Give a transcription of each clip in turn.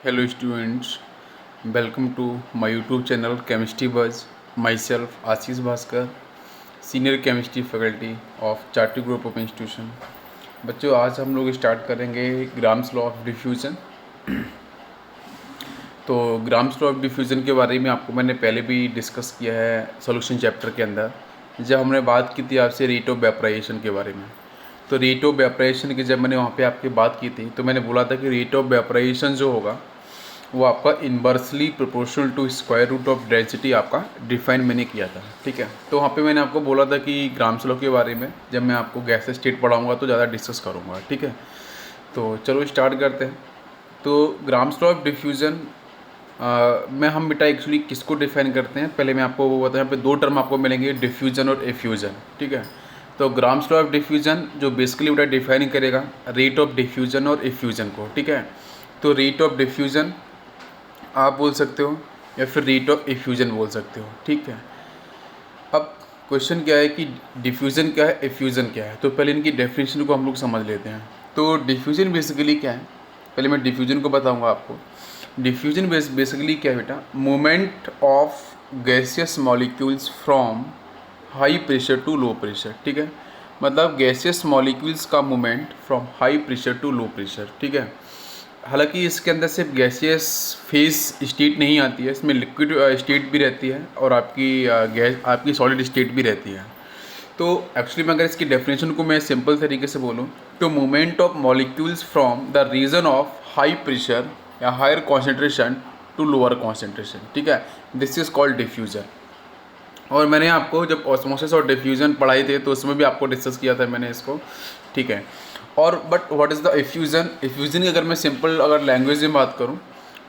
Hello students, welcome to my YouTube channel Chemistry Buzz. Myself Ashish Bhaskar, Senior Chemistry Faculty of चार्टी group of institution. बच्चों आज हम लोग start करेंगे Graham's law of diffusion. तो Graham's law of diffusion के बारे में आपको मैंने पहले भी डिस्कस किया है सॉल्यूशन चैप्टर के अंदर, जब हमने बात की थी आपसे रेट ऑफ वेपराइजेशन के बारे में। तो रेट ऑफ वेपराइजेशन की जब मैंने वहाँ पे आपकी बात की थी तो मैंने बोला था कि रेट ऑफ वेपराइजेशन जो होगा वो आपका inversely proportional to square root of density आपका डिफाइन मैंने किया था। ठीक है, तो वहाँ पे मैंने आपको बोला था कि ग्राम्स लॉ के बारे में जब मैं आपको गैस स्टेट पढ़ाऊँगा तो ज़्यादा डिस्कस करूँगा। ठीक है, तो चलो स्टार्ट करते हैं। तो ग्राम्स लॉ ऑफ डिफ्यूज़न में हम बेटा एक्चुअली किसको डिफाइन करते हैं, पहले मैं आपको वो बताऊँ। यहाँ पे दो टर्म आपको मिलेंगे, डिफ्यूज़न और एफ्यूज़न। ठीक है, तो ग्राम्स लॉ ऑफ डिफ्यूज़न जो बेसिकली बेटा डिफाइन करेगा रेट ऑफ डिफ्यूज़न और एफ्यूज़न को। ठीक है, तो रेट ऑफ डिफ्यूज़न आप बोल सकते हो या फिर रेट ऑफ एफ्यूज़न बोल सकते हो। ठीक है, अब क्वेश्चन क्या है कि डिफ्यूज़न क्या है, एफ्यूज़न क्या है। तो पहले इनकी डेफिनेशन को हम लोग समझ लेते हैं। तो डिफ्यूज़न बेसिकली क्या है, पहले मैं डिफ्यूज़न को बताऊंगा आपको। डिफ्यूज़न बेसिकली क्या है बेटा, movement of gaseous molecules from high pressure to low pressure. ठीक है, मतलब गैसियस मॉलिक्यूल्स का movement from high pressure to low pressure. ठीक है, हालांकि इसके अंदर सिर्फ गैसियस फेज स्टेट नहीं आती है, इसमें लिक्विड स्टेट भी रहती है और आपकी सॉलिड स्टेट भी रहती है। तो एक्चुअली मैं अगर इसकी डेफिनेशन को मैं सिंपल तरीके से बोलूँ तो movement of molecules from the region of high pressure या higher concentration to lower concentration. ठीक है, दिस इज़ कॉल्ड डिफ्यूजन। और मैंने आपको जब ऑस्मोसिस और डिफ्यूज़न पढ़ाई थे तो उसमें भी आपको डिस्कस किया था मैंने इसको। ठीक है, और बट व्हाट इज़ द एफ्यूज़न। एफ्यूज़न की अगर मैं सिंपल अगर लैंग्वेज में बात करूँ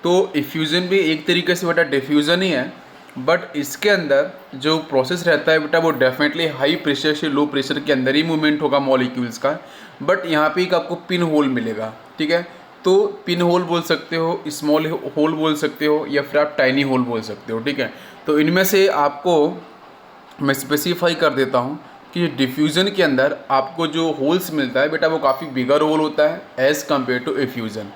तो एफ्यूज़न भी एक तरीके से बेटा डिफ्यूज़न ही है, बट इसके अंदर जो प्रोसेस रहता है बेटा वो डेफिनेटली हाई प्रेशर से लो प्रेशर के अंदर ही मूवमेंट होगा मॉलिक्यूल्स का, बट यहाँ पे एक आपको पिन होल मिलेगा। ठीक है, तो पिन होल बोल सकते हो, स्मॉल होल बोल सकते हो, या फिर आप टाइनी होल बोल सकते हो। ठीक है, तो इनमें से आपको मैं स्पेसिफाई कर देता हूँ कि डिफ्यूज़न के अंदर आपको जो होल्स मिलता है बेटा वो काफ़ी बिगर होल होता है एज़ कम्पेयर टू एफ्यूज़न।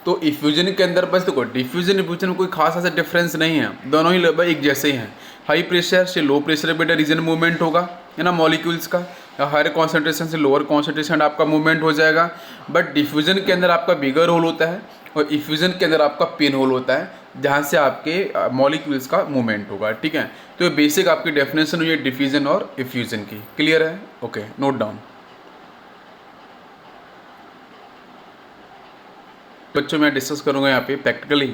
तो एफ्यूज़न के अंदर बस देखो डिफ्यूज़न एफ्यूज़न में कोई खास ऐसा डिफरेंस नहीं है, दोनों ही लगभग एक जैसे ही हैं। हाई प्रेशर से लो प्रेशर बेटा रीजन मूवमेंट होगा है ना मॉलिक्यूल्स का, या हायर कॉन्सेंट्रेशन से लोअर कॉन्सेंट्रेशन आपका मूवमेंट हो जाएगा। बट डिफ्यूज़न के अंदर आपका बिगर होल होता है और इफ्यूज़न के अंदर आपका पिन होल होता है जहाँ से आपके मॉलिक्यूल्स का मूवमेंट होगा। ठीक है, तो ये बेसिक आपकी डेफिनेशन हुई है डिफ्यूज़न और इफ्यूज़न की। क्लियर है? Okay, note down. बच्चों मैं डिस्कस करूँगा यहाँ पे प्रैक्टिकली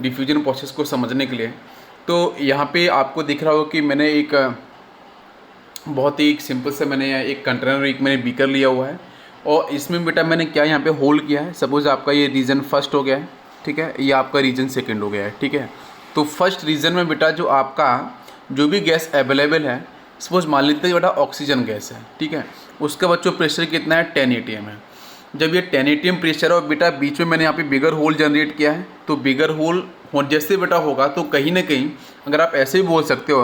डिफ्यूजन प्रोसेस को समझने के लिए। तो यहाँ पे आपको दिख रहा होगा कि मैंने एक बहुत ही सिंपल से मैंने एक कंटेनर एक मैंने बीकर लिया हुआ है और इसमें बेटा मैंने क्या यहाँ पे होल्ड किया है। सपोज़ आपका ये रीजन फर्स्ट हो गया है, ठीक है, ये आपका रीजन सेकंड हो गया है। ठीक है, तो फर्स्ट रीजन में बेटा जो आपका जो भी गैस अवेलेबल है, सपोज मान लेते हैं बेटा ऑक्सीजन गैस है। ठीक है, उसका बच्चों प्रेशर कितना है, 10 atm है। जब ये 10 atm प्रेशर है और बेटा बीच में मैंने यहाँ पे बिगर होल जनरेट किया है, तो बिगर होल जैसे बेटा होगा तो कहीं ना कहीं अगर आप ऐसे भी बोल सकते हो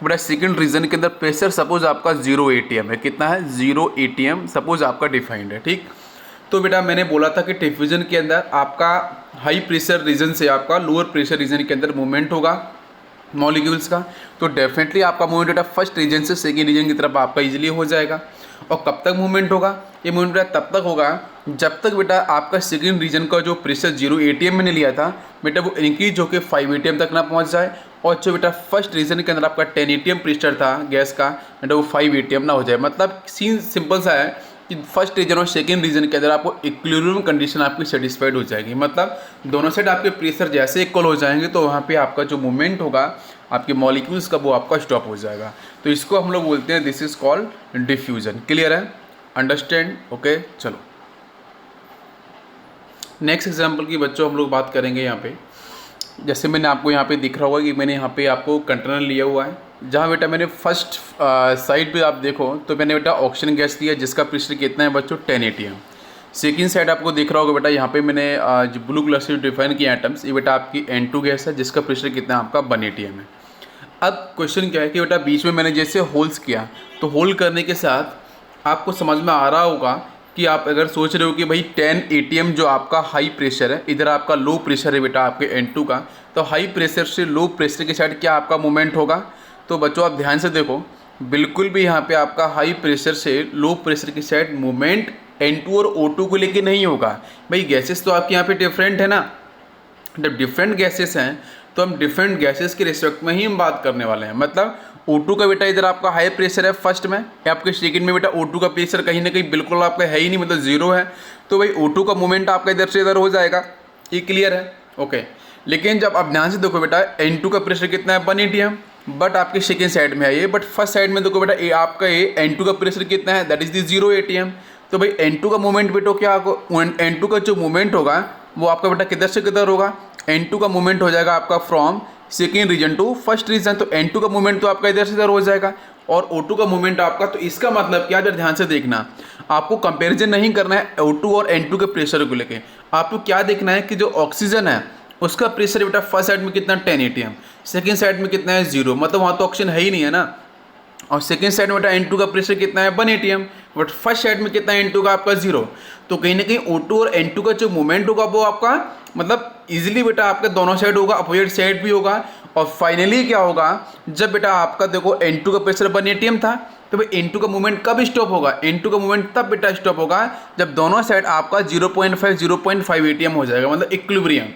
बेटा सेकंड रीजन के अंदर प्रेशर सपोज आपका 0 atm है। कितना है? 0 atm सपोज आपका डिफाइंड है। ठीक, तो बेटा मैंने बोला था कि डिफ्यूजन के अंदर आपका हाई प्रेशर रीजन से आपका लोअर प्रेशर रीजन के अंदर मूवमेंट होगा मॉलिक्यूल्स का, तो डेफिनेटली आपका मूवमेंट बेटा फर्स्ट रीजन से सेकेंड रीजन की तरफ आपका इजीली हो जाएगा। और कब तक मूवमेंट होगा? ये मूवमेंट बेटा तब तक होगा जब तक बेटा आपका सेकेंड रीजन का जो प्रेशर 0 atm मैंने लिया था बेटा वो इंक्रीज होकर 5 atm तक ना पहुंच जाए, और जो बेटा फर्स्ट रीजन के अंदर आपका 10 atm प्रेशर था गैस का बेटा वो 5 atm ना हो जाए। मतलब सीन सिंपल सा है कि फर्स्ट रीजन और सेकेंड रीजन के अंदर आपको इक्विलिब्रियम कंडीशन आपकी सेटिस्फाइड हो जाएगी। मतलब दोनों साइड आपके प्रेशर जैसे इक्वल हो जाएंगे तो वहाँ पे आपका जो मूवमेंट होगा आपके मॉलिक्यूल्स का वो आपका स्टॉप हो जाएगा। तो इसको हम लोग बोलते हैं this is called diffusion. Clear है? अंडरस्टैंड? ओके, चलो नेक्स्ट एग्जाम्पल की बच्चों हम लोग बात करेंगे। यहाँ पे जैसे मैंने आपको यहाँ पे दिख रहा होगा कि मैंने यहाँ पे आपको कंटेनर लिया हुआ है, जहाँ बेटा मैंने फर्स्ट साइड पे आप देखो तो मैंने बेटा ऑक्सीजन गैस लिया जिसका प्रेशर कितना है बच्चों, 10 atm। सेकेंड साइड आपको दिख रहा होगा बेटा यहाँ पे मैंने जो ब्लू कलर से डिफाइन किया एटम्स, ये बेटा आपकी N2 गैस है जिसका प्रेशर कितना है आपका 1 atm है। अब क्वेश्चन क्या है कि बेटा बीच में मैंने जैसे होल्स किया तो होल करने के साथ आपको समझ में आ रहा होगा कि आप अगर सोच रहे हो कि भाई 10 ATM जो आपका हाई प्रेशर है, इधर आपका लो प्रेशर है बेटा आपके N2 का, तो हाई प्रेशर से लो प्रेशर की साइड क्या आपका मूवमेंट होगा। तो बच्चों आप ध्यान से देखो, बिल्कुल भी यहाँ पे आपका हाई प्रेशर से लो प्रेशर की साइड मूवमेंट N2 और O2 को लेके नहीं होगा। भाई गैसेस तो आपके यहाँ पे डिफरेंट है ना, जब डिफरेंट गैसेस हैं तो हम डिफरेंट गैसेस के रिस्पेक्ट में ही हम बात करने वाले हैं। मतलब O2 का बेटा इधर आपका हाई प्रेशर है फर्स्ट में, या आपके सेकंड में बेटा O2 का प्रेशर कहीं ना कहीं बिल्कुल आपका है ही नहीं, मतलब जीरो है, तो भाई O2 का मूवमेंट आपका इधर से इधर हो जाएगा। ये क्लियर है, ओके। लेकिन जब आप ध्यान से देखो बेटा, N2 का प्रेशर कितना है 1 ATM, बट आपके सेकेंड साइड में है ये, बट फर्स्ट साइड में देखो बेटा आपका ये N2 का प्रेशर कितना है, दैट इज दी 0 ATM। तो भाई N2 का मूवमेंट बेटो क्या, N2 का जो मूवमेंट होगा वो आपका बेटा किधर से किधर होगा, N2 का मूवमेंट हो जाएगा आपका from second region to first region. तो N2 का मूवमेंट तो आपका इधर से इधर हो जाएगा, और O2 का मूवमेंट आपका, तो इसका मतलब क्या, अगर ध्यान से देखना, आपको कंपैरिजन नहीं करना है O2 और N2 के प्रेशर को लेके, आपको क्या देखना है कि जो ऑक्सीजन है उसका प्रेशर बेटा फर्स्ट साइड में कितना 10 ATM, सेकेंड साइड में कितना है 0, मतलब वहाँ तो ऑप्शन है ही नहीं है ना। और सेकेंड साइड में बेटा N2 का प्रेशर कितना है 1 ATM, बट फर्स्ट साइड में कितना है N2 का आपका 0। तो कहीं ना कहीं O2 और N2 का जो मूवमेंट होगा वो आपका मतलब इजीली बेटा आपका दोनों साइड होगा, अपोजिट साइड भी होगा। और फाइनली क्या होगा, जब बेटा आपका देखो N2 का प्रेशर 1 ATM था, तो भाई N2 का मूवमेंट कब स्टॉप होगा, N2 का मूवमेंट तब बेटा स्टॉप होगा जब दोनों साइड आपका 0.5 ATM हो जाएगा, मतलब इक्विलिब्रियम।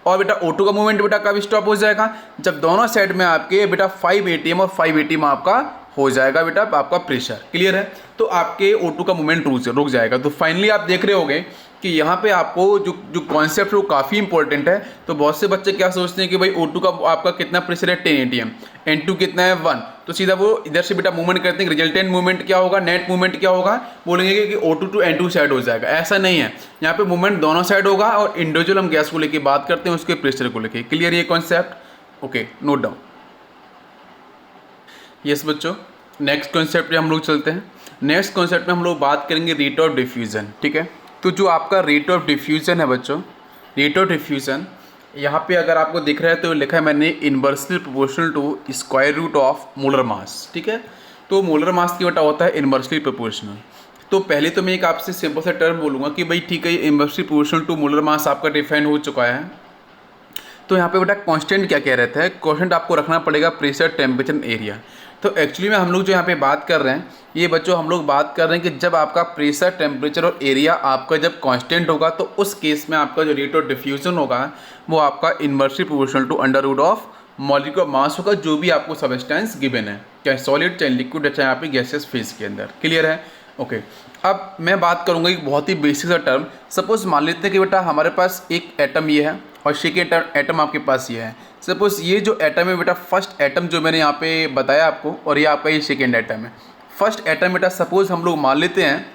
और बेटा O2 का मूवमेंट बेटा कब स्टॉप हो जाएगा, जब दोनों साइड में आपके बेटा 5 ATM और 5 ATM आपका हो जाएगा बेटा आपका प्रेशर। क्लियर है, तो आपके O2 का मूवमेंट रुक जाएगा। तो फाइनली आप देख रहे होगे कि यहाँ पे आपको जो कॉन्सेप्ट है वो काफ़ी इंपॉर्टेंट है। तो बहुत से बच्चे क्या सोचते हैं कि भाई O2 का आपका कितना प्रेशर है 10 ATM, N2 कितना है 1, तो सीधा वो इधर से बेटा मूवमेंट करते हैं, रिजल्टेंट मूवमेंट क्या होगा, नेट मूवमेंट क्या होगा, बोलेंगे कि O2 टू N2 साइड हो जाएगा। ऐसा नहीं है, यहाँ पे मूवमेंट दोनों साइड होगा, और इंडिविजुअल हम गैस को लेके बात करते हैं उसके प्रेशर को लेके। क्लियर ये concept, okay, note down. Yes बच्चों, नेक्स्ट कॉन्सेप्ट पे हम लोग चलते हैं। नेक्स्ट कॉन्सेप्ट में हम लोग बात करेंगे रेट ऑफ डिफ्यूज़न। ठीक है, तो जो आपका रेट ऑफ डिफ्यूज़न है बच्चों, रेट ऑफ डिफ्यूज़न यहाँ पे अगर आपको दिख रहा है तो लिखा है मैंने inversely proportional to square root of molar mass. ठीक है, तो मोलर मास की बेटा होता है इन्वर्सली प्रोपोर्शनल। तो पहले तो मैं एक आपसे सिंपल सा टर्म बोलूँगा कि भाई ठीक है, inversely proportional to molar mass आपका डिफाइन हो चुका है। तो यहाँ पे बेटा कांस्टेंट क्या कह रहता है, कांस्टेंट आपको रखना पड़ेगा प्रेशर, टेम्परेचर, एरिया। तो एक्चुअली में हम लोग जो यहाँ पे बात कर रहे हैं, ये बच्चों हम लोग बात कर रहे हैं कि जब आपका प्रेशर, टेम्परेचर और एरिया आपका जब कांस्टेंट होगा, तो उस केस में आपका जो रेट ऑफ डिफ्यूजन होगा वो आपका inversely proportional to under root of molecular mass होगा, जो भी आपको सब्सटेंस गिवन है, चाहे सॉलिड, चाहे लिक्विड, चाहे यहाँ पे गैसेस फेज के अंदर। क्लियर है, ओके। अब मैं बात करूँगा एक बहुत ही बेसिक सा टर्म। सपोज मान लेते हैं कि बेटा हमारे पास एक एटम ये है और सेकेंड एटम आपके पास ये है। सपोज ये जो एटम है बेटा, फर्स्ट एटम जो मैंने यहाँ पे बताया आपको, और ये आपका ये सेकेंड एटम है। फर्स्ट एटम बेटा सपोज हम लोग मान लेते हैं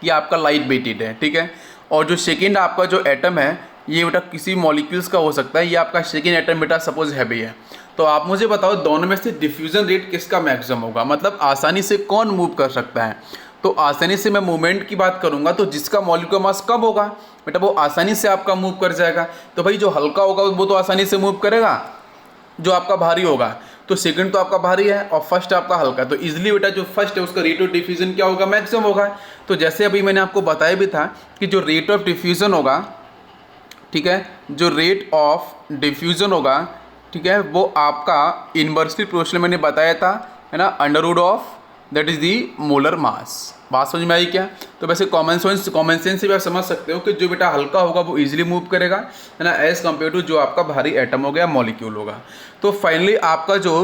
कि आपका लाइट वेटेड है, ठीक है, और जो सेकेंड आपका जो एटम है ये बेटा किसी मॉलिक्यूल्स का हो सकता है, ये आपका सेकेंड एटम बेटा सपोज हैवी है। तो आप मुझे बताओ दोनों में से डिफ्यूजन रेट किसका मैक्सिमम होगा, मतलब आसानी से कौन मूव कर सकता है। तो आसानी से मैं मूवमेंट की बात करूंगा तो जिसका मॉलिक्यूलर मास कम होगा बेटा वो आसानी से आपका मूव कर जाएगा। तो भाई जो हल्का होगा वो तो आसानी से मूव करेगा, जो आपका भारी होगा। तो सेकंड तो आपका भारी है और फर्स्ट आपका हल्का, तो इजीली बेटा जो फर्स्ट है उसका रेट ऑफ डिफ्यूजन क्या होगा, मैक्सिमम होगा। तो जैसे अभी मैंने आपको बताया भी था कि जो रेट ऑफ डिफ्यूजन होगा, ठीक है, जो रेट ऑफ डिफ्यूजन होगा, ठीक है, वो आपका इन्वर्सली प्रोपोर्शनल मैंने बताया था, है ना, under root of that is the molar mass. बात समझ में आई क्या। तो वैसे कॉमन सेंस से भी आप समझ सकते हो कि जो बेटा हल्का होगा वो इजीली मूव करेगा, है ना, एज कम्पेयर टू जो आपका भारी एटम हो गया, मॉलिक्यूल होगा। तो फाइनली आपका जो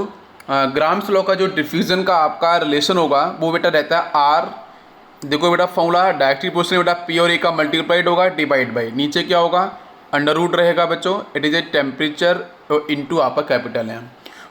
ग्राम्स लॉ का जो डिफ्यूजन का आपका रिलेशन होगा वो बेटा रहता है आर, देखो बेटा फॉर्मूला डायरेक्टली प्रोपोर्शनल बेटा पी और ए का मल्टीप्लाइड होगा डिवाइड बाई, नीचे क्या होगा अंडर रूट रहेगा बच्चों, it is a temperature into आपका कैपिटल है।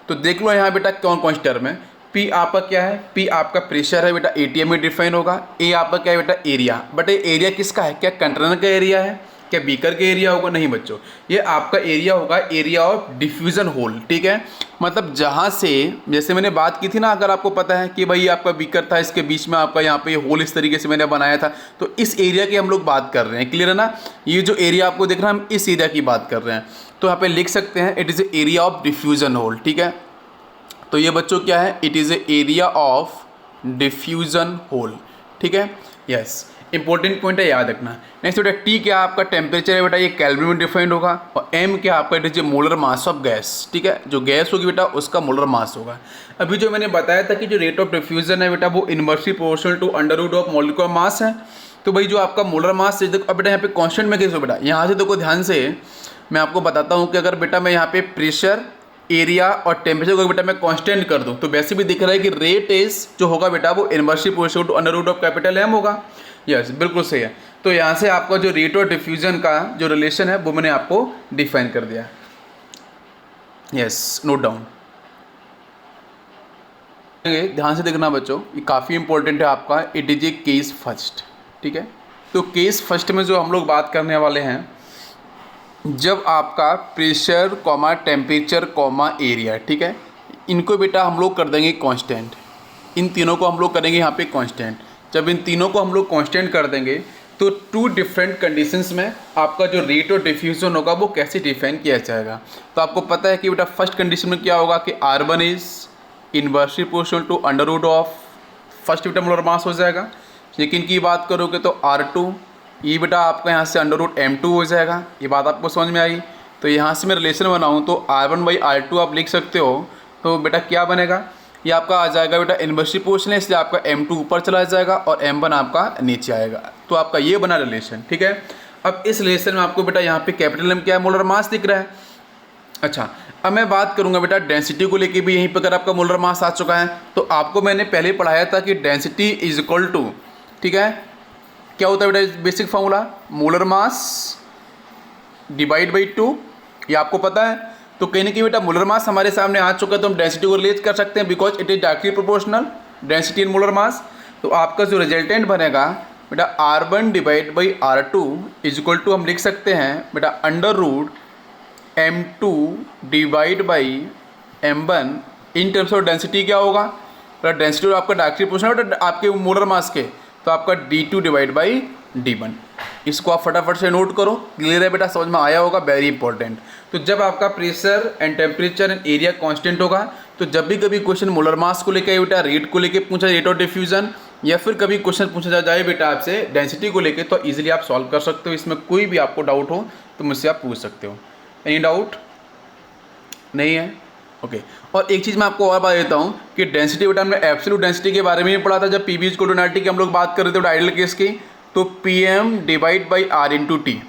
तो देख लो यहाँ बेटा कौन कौन सी टर्म है। पी आपका क्या है, पी आपका प्रेशर है बेटा, एटीएम में डिफाइन होगा। ए आपका क्या है बेटा, एरिया। बट ये एरिया किसका है, क्या कंटेनर का एरिया है, क्या बीकर का एरिया होगा, नहीं बच्चों, ये आपका एरिया होगा, एरिया ऑफ डिफ्यूजन होल। ठीक है, मतलब जहाँ से, जैसे मैंने बात की थी ना, अगर आपको पता है कि भाई आपका बीकर था, इसके बीच में आपका यहाँ पे होल इस तरीके से मैंने बनाया था, तो इस एरिया की हम लोग बात कर रहे हैं। क्लियर है ना, ये जो एरिया आपको दिख रहा है हम इस एरिया की बात कर रहे हैं। तो यहाँ पे लिख सकते हैं it is area of diffusion hole. ठीक है, तो ये बच्चों क्या है, it is a area of diffusion hole. ठीक है, यस, इंपॉर्टेंट पॉइंट है, याद रखना। नेक्स्ट बेटा टी क्या आपका टेम्परेचर है बेटा, ये केल्विन में डिफाइंड होगा, और एम क्या आपका, it is molar mass of gas, ठीक है, जो गैस होगी बेटा उसका मोलर मास होगा। अभी जो मैंने बताया था कि जो रेट ऑफ डिफ्यूजन है बेटा वो inversely proportional to under root of molecular mass है। तो भाई जो आपका मोलर मास है, देखो अब बेटा यहाँ पे कांस्टेंट में कैसे हो बेटा, यहाँ से देखो ध्यान से मैं आपको बताता हूँ कि अगर बेटा मैं यहाँ पे प्रेशर, एरिया और टेम्परेचर को बेटा मैं कांस्टेंट कर दूं तो वैसे भी दिख रहा है कि रेट इज जो होगा बेटा वो inversely proportional to under root of capital M होगा। यस बिल्कुल सही है। तो यहाँ से आपका जो रेट ऑफ डिफ्यूजन का जो रिलेशन है वो मैंने आपको डिफाइन कर दिया। यस नोट डाउन, ध्यान से देखना बच्चों, ये काफ़ी इंपॉर्टेंट है आपका, it is a case first, ठीक है। तो केस फर्स्ट में जो हम लोग बात करने वाले हैं, जब आपका pressure comma temperature comma area, ठीक है, इनको बेटा हम लोग कर देंगे कांस्टेंट, इन तीनों को हम लोग करेंगे यहाँ पे कांस्टेंट। जब इन तीनों को हम लोग कांस्टेंट कर देंगे तो टू डिफरेंट कंडीशंस में आपका जो रेट ऑफ डिफ्यूजन होगा वो कैसे डिफाइन किया जाएगा। तो आपको पता है कि बेटा फर्स्ट कंडीशन में क्या होगा कि R1 is inversely proportional to under root of first बेटा मोलर मास हो जाएगा। लेकिन की बात करोगे तो R2 ये बेटा आपका यहाँ से अंडर रूट M2 हो जाएगा। ये बात आपको समझ में आई। तो यहाँ से मैं रिलेशन बनाऊँ तो R1/R2 आप लिख सकते हो, तो बेटा क्या बनेगा, ये आपका आ जाएगा बेटा इनवर्सली प्रोपोर्शनल है, इसलिए आपका M2 ऊपर चला जाएगा और M1 आपका नीचे आएगा। तो आपका ये बना रिलेशन, ठीक है। अब इस रिलेशन में आपको बेटा यहाँ पे कैपिटल M क्या है, मोलर मास दिख रहा है। अच्छा अब मैं बात करूँगा बेटा डेंसिटी को लेके भी, यहीं पर अगर आपका मोलर मास आ चुका है तो आपको मैंने पहले पढ़ाया था कि डेंसिटी इज इक्वल टू, ठीक है, क्या होता है बेटा basic formula, molar mass divide by 2, ये आपको पता है। तो कहीं ना कहीं बेटा मोलर मास हमारे सामने आ चुका है तो हम डेंसिटी को रिलेट कर सकते हैं, because it is directly proportional density in molar mass. तो आपका जो रिजल्टेंट बनेगा बेटा R1 divide by R2 is equal to हम लिख सकते हैं बेटा under root M2 divide by M1 in terms of density क्या होगा बेटा, डेंसिटी आपका डायरेक्टली प्रोपोर्शनल आपके मोलर मास के, तो आपका D2 डिवाइड बाई D1। इसको आप फटाफट से नोट करो, क्लियर है बेटा, समझ में आया होगा, वेरी इंपॉर्टेंट। तो जब आपका pressure and temperature and area constant होगा तो जब भी कभी क्वेश्चन मोलर मास को लेकर बेटा रेट को लेकर पूछा, रेट ऑफ डिफ्यूजन, या फिर कभी क्वेश्चन पूछा जाए बेटा आपसे डेंसिटी को लेकर, तो इजीली आप सॉल्व कर सकते हो। इसमें कोई भी आपको डाउट हो तो मुझसे आप पूछ सकते हो। एनी डाउट नहीं है? ओके। और एक चीज़ मैं आपको और बता देता हूँ कि डेंसिटी बेटा हमने एब्सोल्यूट डेंसिटी के बारे में भी पढ़ा था जब P V equal to NRT की हम लोग बात कर रहे थे आइडियल केस की, तो PM divide by R into T,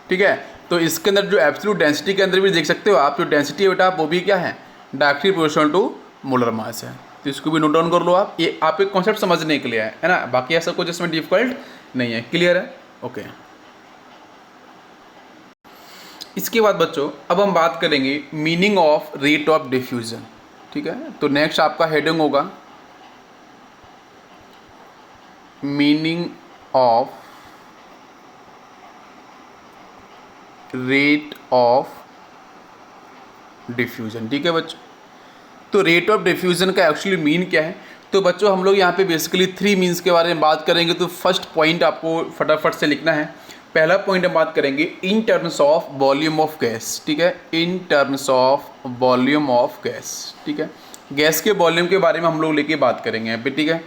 ठीक है। तो इसके अंदर जो एब्सोल्यूट डेंसिटी के अंदर भी देख सकते हो आप, जो डेंसिटी है बेटा वो भी क्या है, directly proportional to molar mass है। तो इसको भी नोट डाउन कर लो आप, ये आपके कॉन्सेप्ट समझने के लिए है ना, बाकी ऐसा कुछ इसमें डिफिकल्ट नहीं है, क्लियर है? ओके। इसके बाद बच्चों अब हम बात करेंगे meaning of rate of diffusion, ठीक है। तो नेक्स्ट आपका हेडिंग होगा meaning of rate of diffusion, ठीक है बच्चों। तो रेट ऑफ डिफ्यूजन का एक्चुअली मीन क्या है, तो बच्चों हम लोग यहाँ पे बेसिकली 3 मीन्स के बारे में बात करेंगे। तो फर्स्ट पॉइंट आपको फटाफट से लिखना है। पहला पॉइंट हम बात करेंगे इन terms of volume of gas, ठीक है, इन terms of volume of gas, ठीक है। गैस के वॉल्यूम के बारे में हम लोग लेके बात करेंगे यहाँ पे, ठीक है।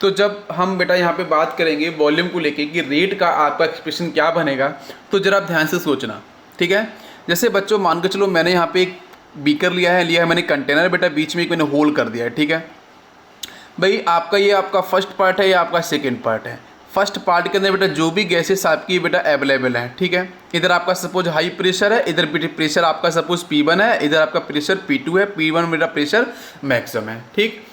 तो जब हम बेटा यहाँ पे बात करेंगे वॉल्यूम को लेके कि रेट का आपका एक्सप्रेशन क्या बनेगा, तो जरा आप ध्यान से सोचना, ठीक है। जैसे बच्चों मान के चलो मैंने यहाँ पे एक बीकर लिया है मैंने कंटेनर, बेटा बीच में एक मैंने होल कर दिया है, ठीक है भाई। आपका ये आपका फर्स्ट पार्ट है, ये आपका सेकेंड पार्ट है। फर्स्ट पार्ट के अंदर बेटा जो भी गैसेस आपकी बेटा अवेलेबल है, ठीक है। इधर आपका सपोज हाई प्रेशर है, इधर प्रेशर आपका सपोज P1 है, इधर आपका प्रेशर P2 है, P1 बेटा प्रेशर मैक्सिमम है, ठीक।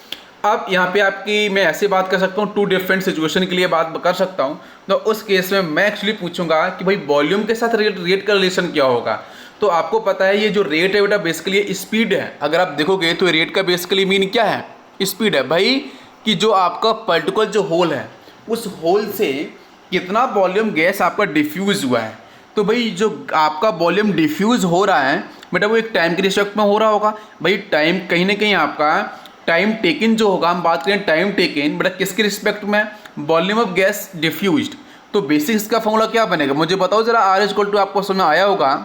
अब यहाँ पे आपकी मैं ऐसे बात कर सकता हूँ, 2 डिफरेंट सिचुएशन के लिए बात कर सकता हूँ। तो उस केस में मैं एक्चुअली पूछूंगा कि भाई वॉल्यूम के साथ रेट का रिलेशन क्या होगा। तो आपको पता है ये जो रेट है बेटा बेसिकली स्पीड है। अगर आप देखोगे तो रेट का बेसिकली मीन क्या है, स्पीड है भाई, कि जो आपका पर्टिकुलर जो होल है उस होल से कितना वॉल्यूम गैस आपका डिफ्यूज़ हुआ है। तो भाई जो आपका वॉल्यूम डिफ्यूज़ हो रहा है बेटा वो एक टाइम के रिस्पेक्ट में हो रहा होगा। भाई टाइम कहीं ना कहीं आपका टाइम टेकन जो होगा, हम बात करें टाइम टेकन बेटा किसके रिस्पेक्ट में, वॉल्यूम ऑफ गैस डिफ्यूज्ड। तो बेसिक इसका फॉर्मूला क्या बनेगा मुझे बताओ जरा, R इक्वल टू आपको समझ में आया होगा,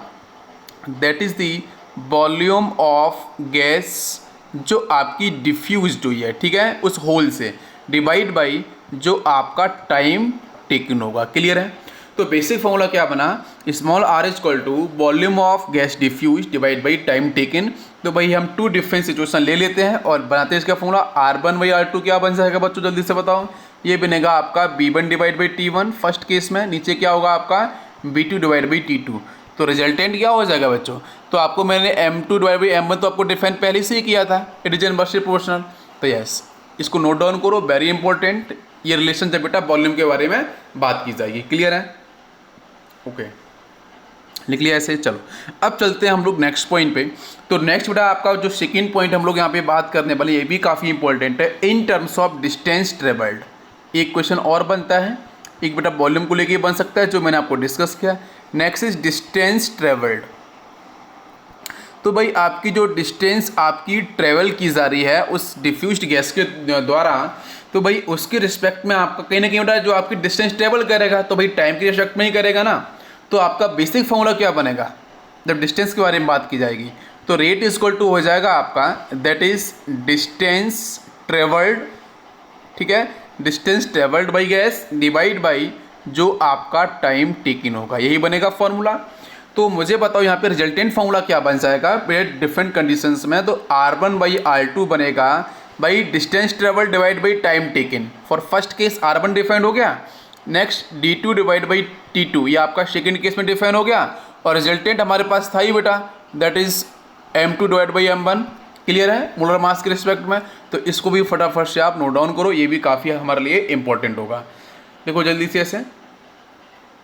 that is the volume of gas जो आपकी डिफ्यूज्ड हुई है, ठीक है, उस होल से, डिवाइड बाई जो आपका टाइम टेकन होगा। क्लियर है? तो बेसिक फॉर्मूला क्या बना, small r is equal to volume of gas diffuse divide by time taken. तो भाई हम टू डिफरेंट सिचुएशन ले लेते हैं और बनाते हैं इसका फॉर्मूला। R1/R2 क्या बन जाएगा बच्चों, जल्दी से बताओ। ये बनेगा आपका B1 divide by T1 first case में, नीचे क्या होगा आपका B2 डिवाइड बाई T2। तो रिजल्टेंट क्या हो जाएगा बच्चों, तो आपको मैंने M2 डिवाइड बाई M1 तो आपको डिफाइन पहले से ही किया था, इट इज इनवर्सली प्रोपोर्शनल। तो यस, इसको नोट डाउन करो, वेरी इंपॉर्टेंट ये रिलेशन जब बेटा वॉल्यूम के बारे में बात की जाएगी। क्लियर है? ओके, लिख लिया ऐसे। चलो अब चलते हैं हम लोग नेक्स्ट पॉइंट पे। तो नेक्स्ट बेटा आपका जो सेकंड पॉइंट हम लोग यहाँ पे बात करने वाले, ये भी काफ़ी इंपॉर्टेंट है, इन टर्म्स ऑफ डिस्टेंस ट्रेवल्ड। एक क्वेश्चन और बनता है, एक बेटा वॉल्यूम को लेके बन सकता है जो मैंने आपको डिस्कस किया। Next is distance travelled. तो भाई आपकी जो डिस्टेंस आपकी ट्रेवल की जा रही है उस डिफ्यूज्ड गैस के द्वारा, तो भाई उसके रिस्पेक्ट में आपका कहीं ना कहीं बेटा जो आपकी डिस्टेंस ट्रेवल करेगा तो भाई टाइम के रिस्पेक्ट में ही करेगा ना। तो आपका बेसिक फॉर्मूला क्या बनेगा जब डिस्टेंस के बारे में बात की जाएगी, तो रेट इज इक्वल टू हो जाएगा आपका दैट इज डिस्टेंस ट्रेवल्ड, ठीक है, distance travelled by gas divide by जो आपका टाइम टेकन होगा, यही बनेगा फॉर्मूला। तो मुझे बताओ यहाँ पे रिजल्टेंट फॉर्मूला क्या बन जाएगा डिफरेंट कंडीशंस में, तो R1/R2 बनेगा by distance travel divide by time taken. For first case R1 defined हो गया, next D2 divide by T2 ये आपका सेकेंड केस में डिफाइन हो गया, और रिजल्टेंट हमारे पास था ही बेटा that is M2 divide by M1। Clear है मोलर मास के रिस्पेक्ट में? तो इसको भी फटाफट से आप नोट डाउन करो, ये भी काफ़ी हमारे लिए इंपॉर्टेंट होगा। देखो जल्दी से ऐसे।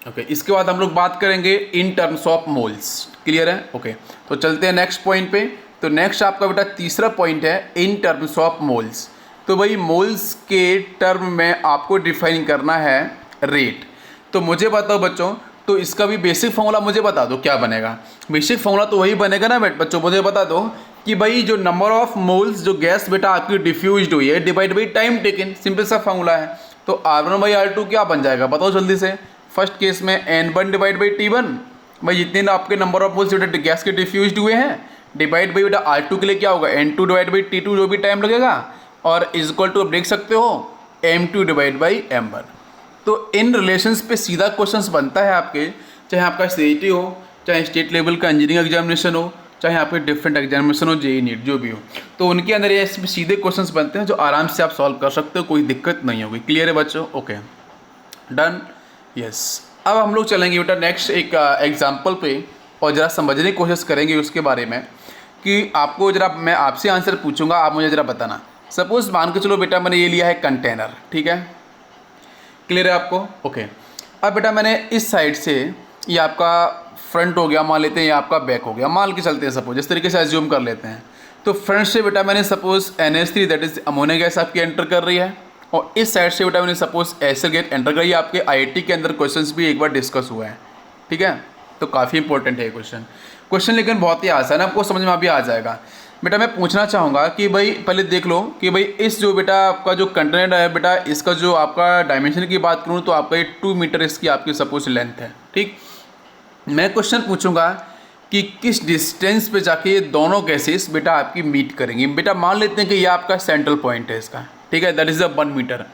ओके, इसके बाद हम लोग बात करेंगे इन टर्म्स ऑफ मोल्स। क्लियर है? ओके, तो चलते हैं नेक्स्ट पॉइंट पे। तो नेक्स्ट आपका बेटा तीसरा पॉइंट है इन टर्म्स ऑफ मोल्स। तो भाई मोल्स के टर्म में आपको डिफाइन करना है रेट। तो मुझे बताओ बच्चों, तो इसका भी बेसिक फॉर्मूला मुझे बता दो क्या बनेगा। बेसिक फॉर्मूला तो वही बनेगा ना बच्चों, मुझे बता दो कि भाई जो नंबर ऑफ मोल्स जो गैस बेटा आपकी डिफ्यूज्ड हुई है divide by time taken, simple सा फॉर्मूला है। तो R1/R2 क्या बन जाएगा बताओ जल्दी से। फर्स्ट केस में N1 डिवाइड बाई T1, भाई जितने आपके नंबर ऑफ मोल्स बेटा गैस के डिफ्यूज्ड हुए हैं डिवाइड बाई बेटा R2 के लिए क्या होगा N2 डिवाइड बाई T2 जो भी टाइम लगेगा, और इज इक्वल टू आप देख सकते हो M2 डिवाइड बाई M1। तो इन रिलेशंस पे सीधा क्वेश्चंस बनता है आपके, चाहे आपका CET हो, चाहे स्टेट लेवल का इंजीनियरिंग एग्जामिनेशन हो, चाहे आपके डिफरेंट एग्जामिनेशन हो, JEE नीट जो भी हो, तो उनके अंदर ये सीधे क्वेश्चंस बनते हैं जो आराम से आप सॉल्व कर सकते हो, कोई दिक्कत नहीं होगी। क्लियर है बच्चों? Okay done, yes. अब हम लोग चलेंगे बेटा नेक्स्ट एक एग्जाम्पल पे और ज़रा समझने की कोशिश करेंगे उसके बारे में कि आपको ज़रा मैं आपसे आंसर पूछूंगा, आप मुझे ज़रा बताना। सपोज मान के चलो बेटा मैंने ये लिया है कंटेनर, ठीक है, क्लियर है आपको? ओके, अब बेटा मैंने इस साइड से ये आपका फ्रंट हो गया मान लेते हैं, ये आपका बैक हो गया, मान के चलते हैं सपोज, इस तरीके से एज्यूम कर लेते हैं। तो फ्रंट से बेटा मैंने suppose NH3 that is ammonia gas आपकी एंटर कर रही है, और इस साइड से बेटा मैंने सपोज एसिड गैस एंटर करी है। आपके IIT के अंदर क्वेश्चंस भी एक बार डिस्कस हुआ है, ठीक है, तो काफ़ी इंपॉर्टेंट है क्वेश्चन लेकिन बहुत ही आसान है, आपको समझ में अभी आ जाएगा। बेटा मैं पूछना चाहूँगा कि भाई पहले देख लो कि भाई इस जो बेटा आपका जो कंटेनर है बेटा, इसका जो आपका डायमेंशन की बात करूँ तो आपका ये 2 मीटर इसकी आपकी सपोज लेंथ है, ठीक। मैं क्वेश्चन पूछूंगा कि किस डिस्टेंस पे जाके ये दोनों गैसेस बेटा आपकी मीट करेंगी। बेटा मान लेते हैं कि ये आपका सेंट्रल पॉइंट है इसका, ठीक है, दैट इज़ अ 1 मीटर,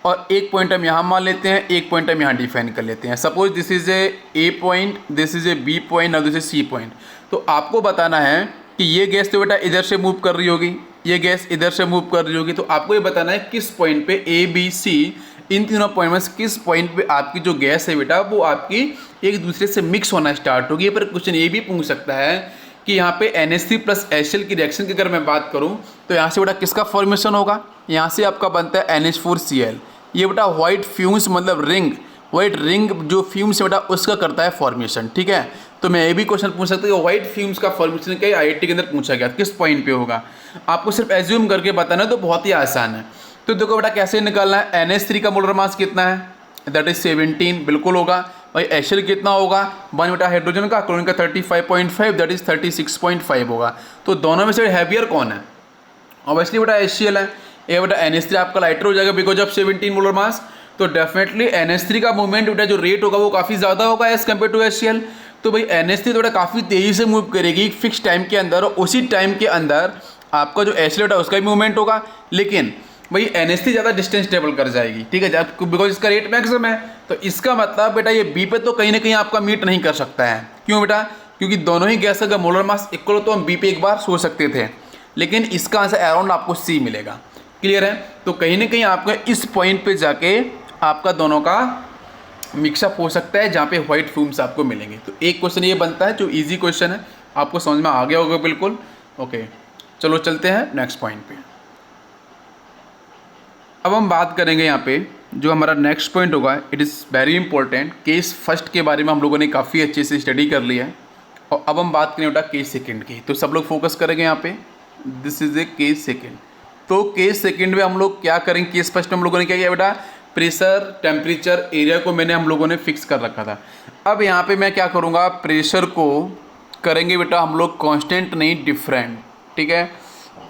और एक पॉइंट हम यहाँ मान लेते हैं, एक पॉइंट हम यहाँ डिफाइन कर लेते हैं। Suppose this is A point, this is a B point और दिस इज सी पॉइंट। तो आपको बताना है कि ये गैस तो बेटा इधर से मूव कर रही होगी, ये गैस इधर से मूव कर रही होगी, तो आपको ये बताना है किस पॉइंट पे A B C इन तीनों पॉइंट में किस पॉइंट पे आपकी जो गैस है बेटा वो आपकी एक दूसरे से मिक्स होना स्टार्ट होगी। पर क्वेश्चन ये भी पूछ सकता है कि यहाँ पे NH3 प्लस HCl की रिएक्शन की अगर मैं बात करूँ तो यहाँ से बेटा किसका फॉर्मेशन होगा, यहाँ से आपका बनता है NH4Cl। ये बेटा वाइट फ्यूम्स मतलब रिंग, वाइट रिंग जो फ्यूम्स है बेटा उसका करता है फॉर्मेशन, ठीक है। तो मैं ये भी क्वेश्चन पूछ सकता हूँ वाइट फ्यूम्स का फॉर्मेशन क्या IIT के अंदर पूछा गया, किस पॉइंट पे होगा, आपको सिर्फ एज्यूम करके बताना है, तो बहुत ही आसान है। तो देखो बेटा कैसे निकालना है, NH3 का मोलर मास कितना है, दैट इज 17, बिल्कुल होगा भाई। HCl कितना होगा, 1 बेटा हाइड्रोजन का, क्लोरीन का 35.5, दैट इज 36.5 होगा। तो दोनों में से हैवियर कौन है, ऑब्वियसली बेटा HCl है। ये बेटा NH3 आपका लाइटर हो जाएगा बिकॉज ऑफ 17 मोलर मास, तो डेफिनेटली NH3 का मूवमेंट बेटा जो रेट होगा वो काफ़ी ज़्यादा होगा एज कम्पेयर टू HCl। तो भाई NH3 बेटा काफ़ी तेज़ी से मूव करेगी फिक्स टाइम के अंदर, और उसी टाइम के अंदर आपका जो HCl बेटा उसका भी मूवमेंट होगा, लेकिन भाई NH3 ज़्यादा डिस्टेंस ट्रेवल कर जाएगी, ठीक है, बिकॉज इसका रेट मैक्सिमम है। तो इसका मतलब बेटा ये बी पे तो कहीं ना कहीं आपका मीट नहीं कर सकता है। क्यों बेटा? क्योंकि दोनों ही गैस का मोलर मास इक्वल हो तो हम बी पे एक बार सोच सकते थे, लेकिन इसका आंसर अराउंड आपको सी मिलेगा। क्लियर है? तो कहीं ना कहीं आपका इस पॉइंट पे जाके आपका दोनों का मिक्सअप हो सकता है जहाँ पे व्हाइट फ्यूम्स आपको मिलेंगे। तो एक क्वेश्चन ये बनता है जो इजी क्वेश्चन है, आपको समझ में आ गया होगा बिल्कुल। ओके, चलो चलते हैं नेक्स्ट पॉइंट पे। अब हम बात करेंगे यहाँ पे जो हमारा नेक्स्ट पॉइंट होगा, it is very important. Case first के बारे में हम लोगों ने काफ़ी अच्छे से स्टडी कर लिया है, और अब हम बात करें बेटा केस सेकंड की। तो सब लोग फोकस करेंगे यहाँ पे, this is A case second. तो केस सेकंड में हम लोग क्या करेंगे? केस फर्स्ट में हम लोगों ने क्या किया बेटा, प्रेशर, टेम्परेचर, एरिया को हम लोगों ने फिक्स कर रखा था। अब यहाँ पे मैं क्या करूँगा, प्रेशर को करेंगे बेटा हम लोग कांस्टेंट नहीं डिफरेंट, ठीक है?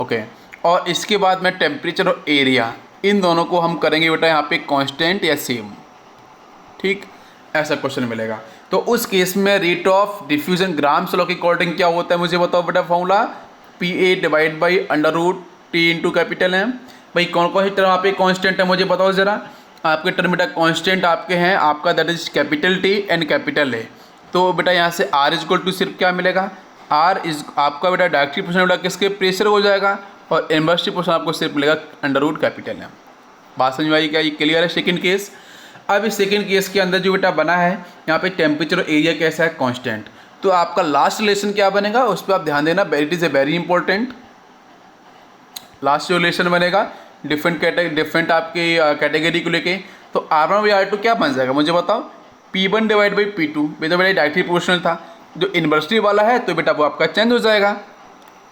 ओके, और इसके बाद में टेम्परेचर और एरिया, इन दोनों को हम करेंगे बेटा यहाँ पे कांस्टेंट या सेम, ठीक? ऐसा क्वेश्चन मिलेगा। तो उस केस में rate of diffusion grams law के अकॉर्डिंग क्या होता है मुझे बताओ बेटा, formula PA divide by √T into capital M। भाई कौन कौन सी टर्म आपके कांस्टेंट है मुझे बताओ ज़रा। आपके टर्म बेटा कांस्टेंट आपके हैं, आपका that is capital T and capital A। तो बेटा यहाँ से R इज इक्वल टू सिर्फ क्या मिलेगा, R इज आपका बेटा डायरेक्टली पोर्शन बेटा किसके, प्रेशर हो जाएगा, और इन्वर्सली पोर्शन आपको सिर्फ मिलेगा √ कैपिटल M। बात समझ में आई क्या? ये क्लियर है सेकंड केस। अब इस सेकंड केस के अंदर जो बेटा बना है यहाँ पे टेम्परेचर और एरिया कैसा है, कांस्टेंट। तो आपका लास्ट रिलेशन क्या बनेगा उस पर आप ध्यान देना, it is a very important. Last जो रिलेशन बनेगा डिफरेंट आपके कैटेगरी को लेके, तो R1 बाई R2 क्या बन जाएगा मुझे बताओ, P1 डिवाइड बाई P2। बेटा बेटा डायरेक्टली प्रोपोर्शनल था, जो इन्वर्सली वाला है तो बेटा वो आपका चेंज हो जाएगा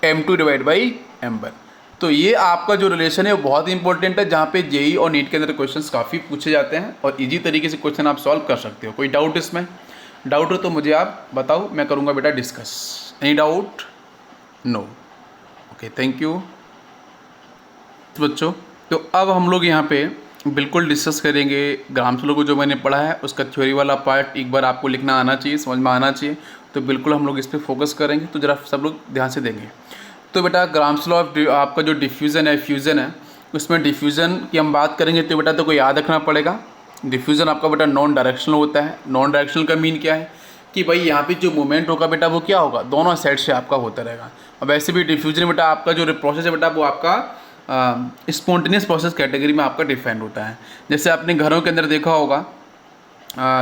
M2 डिवाइड बाई M1। तो ये आपका जो रिलेशन है वो बहुत ही इंपॉर्टेंट है, जहाँ पे जेई और नीट के अंदर क्वेश्चंस काफ़ी पूछे जाते हैं और इजी तरीके से क्वेश्चन आप सॉल्व कर सकते हो। कोई डाउट इसमें? डाउट हो तो मुझे आप बताओ, मैं करूँगा बेटा discuss. Any doubt? No. Okay, thank you बच्चों। तो अब हम लोग यहाँ पे बिल्कुल डिस्कस करेंगे ग्राम्स लॉ को, जो मैंने पढ़ा है उसका थ्योरी वाला पार्ट एक बार आपको लिखना आना चाहिए, समझ में आना चाहिए। तो बिल्कुल हम लोग इस पर फोकस करेंगे, तो ज़रा सब लोग ध्यान से देंगे। तो बेटा ग्राम्स लॉ आपका जो डिफ्यूज़न है, फ्यूज़न है, उसमें डिफ्यूज़न की हम बात करेंगे तो बेटा तो को याद रखना पड़ेगा, डिफ्यूज़न आपका बेटा नॉन डायरेक्शनल होता है। नॉन डायरेक्शनल का मीन क्या है कि भाई यहाँ पे जो मूवमेंट होगा बेटा वो क्या होगा, दोनों साइड से आपका होता रहेगा। और वैसे भी डिफ्यूजन बेटा आपका जो प्रोसेस है बेटा वो आपका स्पॉन्टेनियस प्रोसेस कैटेगरी में आपका डिफाइंड होता है। जैसे आपने घरों के अंदर देखा होगा,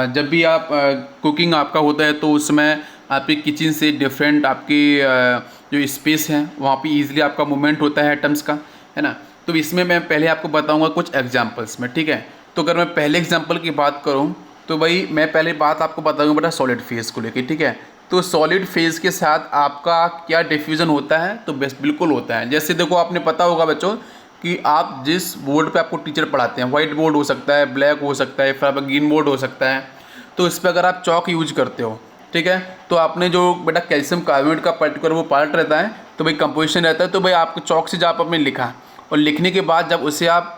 जब भी आप कुकिंग आपका होता है तो उसमें आपकी किचन से डिफरेंट आपकी जो स्पेस है वहाँ पे इजीली आपका मूवमेंट होता है एटम्स का, है ना। तो इसमें मैं पहले आपको बताऊंगा कुछ एग्जांपल्स में, ठीक है। तो अगर मैं पहले एग्जांपल की बात करूँ तो भाई मैं पहले बात आपको बताऊंगा बेटा सॉलिड फेज को लेकर, ठीक है। तो सॉलिड फेज के साथ आपका क्या डिफ्यूज़न होता है, तो बेस्ट बिल्कुल होता है। जैसे देखो आपने पता होगा बच्चों कि आप जिस बोर्ड पे आपको टीचर पढ़ाते हैं, वाइट बोर्ड हो सकता है, ब्लैक हो सकता है, फिर आपका ग्रीन बोर्ड हो सकता है, तो इस पर अगर आप चौक यूज करते हो, ठीक है, तो आपने जो बेटा कैल्शियम कार्बोनेट का पर्टिकुलर वो पार्ट रहता है, तो भाई कंपोजिशन रहता है, तो भाई आपको चौक से जब आपने लिखा और लिखने के बाद जब उसे आप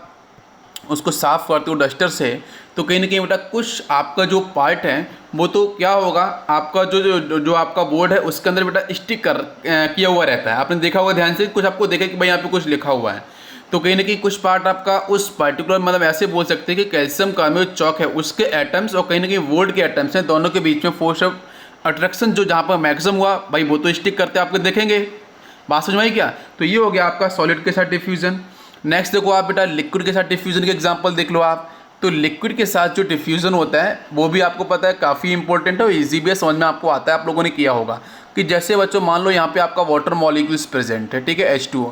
उसको साफ़ करते हो डस्टर से, तो कहीं ना कहीं बेटा कुछ आपका जो पार्ट है वो तो क्या होगा, आपका जो आपका बोर्ड है उसके अंदर बेटा स्टिक किया हुआ रहता है। आपने देखा होगा ध्यान से, कुछ आपको देखा कि भाई यहाँ पे कुछ लिखा हुआ है, तो कहीं ना कहीं कुछ पार्ट आपका उस पर्टिकुलर मतलब ऐसे बोल सकते हैं कि कैल्शियम कार्बोनेट चौक है उसके एटम्स और कहीं ना कहीं बोर्ड के एटम्स हैं, दोनों के बीच में फोर्स ऑफ अट्रैक्शन जो जहाँ पर मैक्सिमम हुआ भाई वो तो स्टिक करते आपको देखेंगे। बात समझ में आई क्या? तो ये हो गया आपका सॉलिड के साथ डिफ्यूजन। नेक्स्ट देखो आप बेटा लिक्विड के साथ डिफ्यूजन के एग्जांपल देख लो आप। तो लिक्विड के साथ जो डिफ्यूजन होता है वो भी आपको पता है काफ़ी इंपॉर्टेंट है और ईजी भी है, समझ में आपको आता है, आप लोगों ने किया होगा कि जैसे बच्चों मान लो यहाँ पे आपका वाटर मॉलिक्यूल्स प्रेजेंट है, ठीक है, H2O।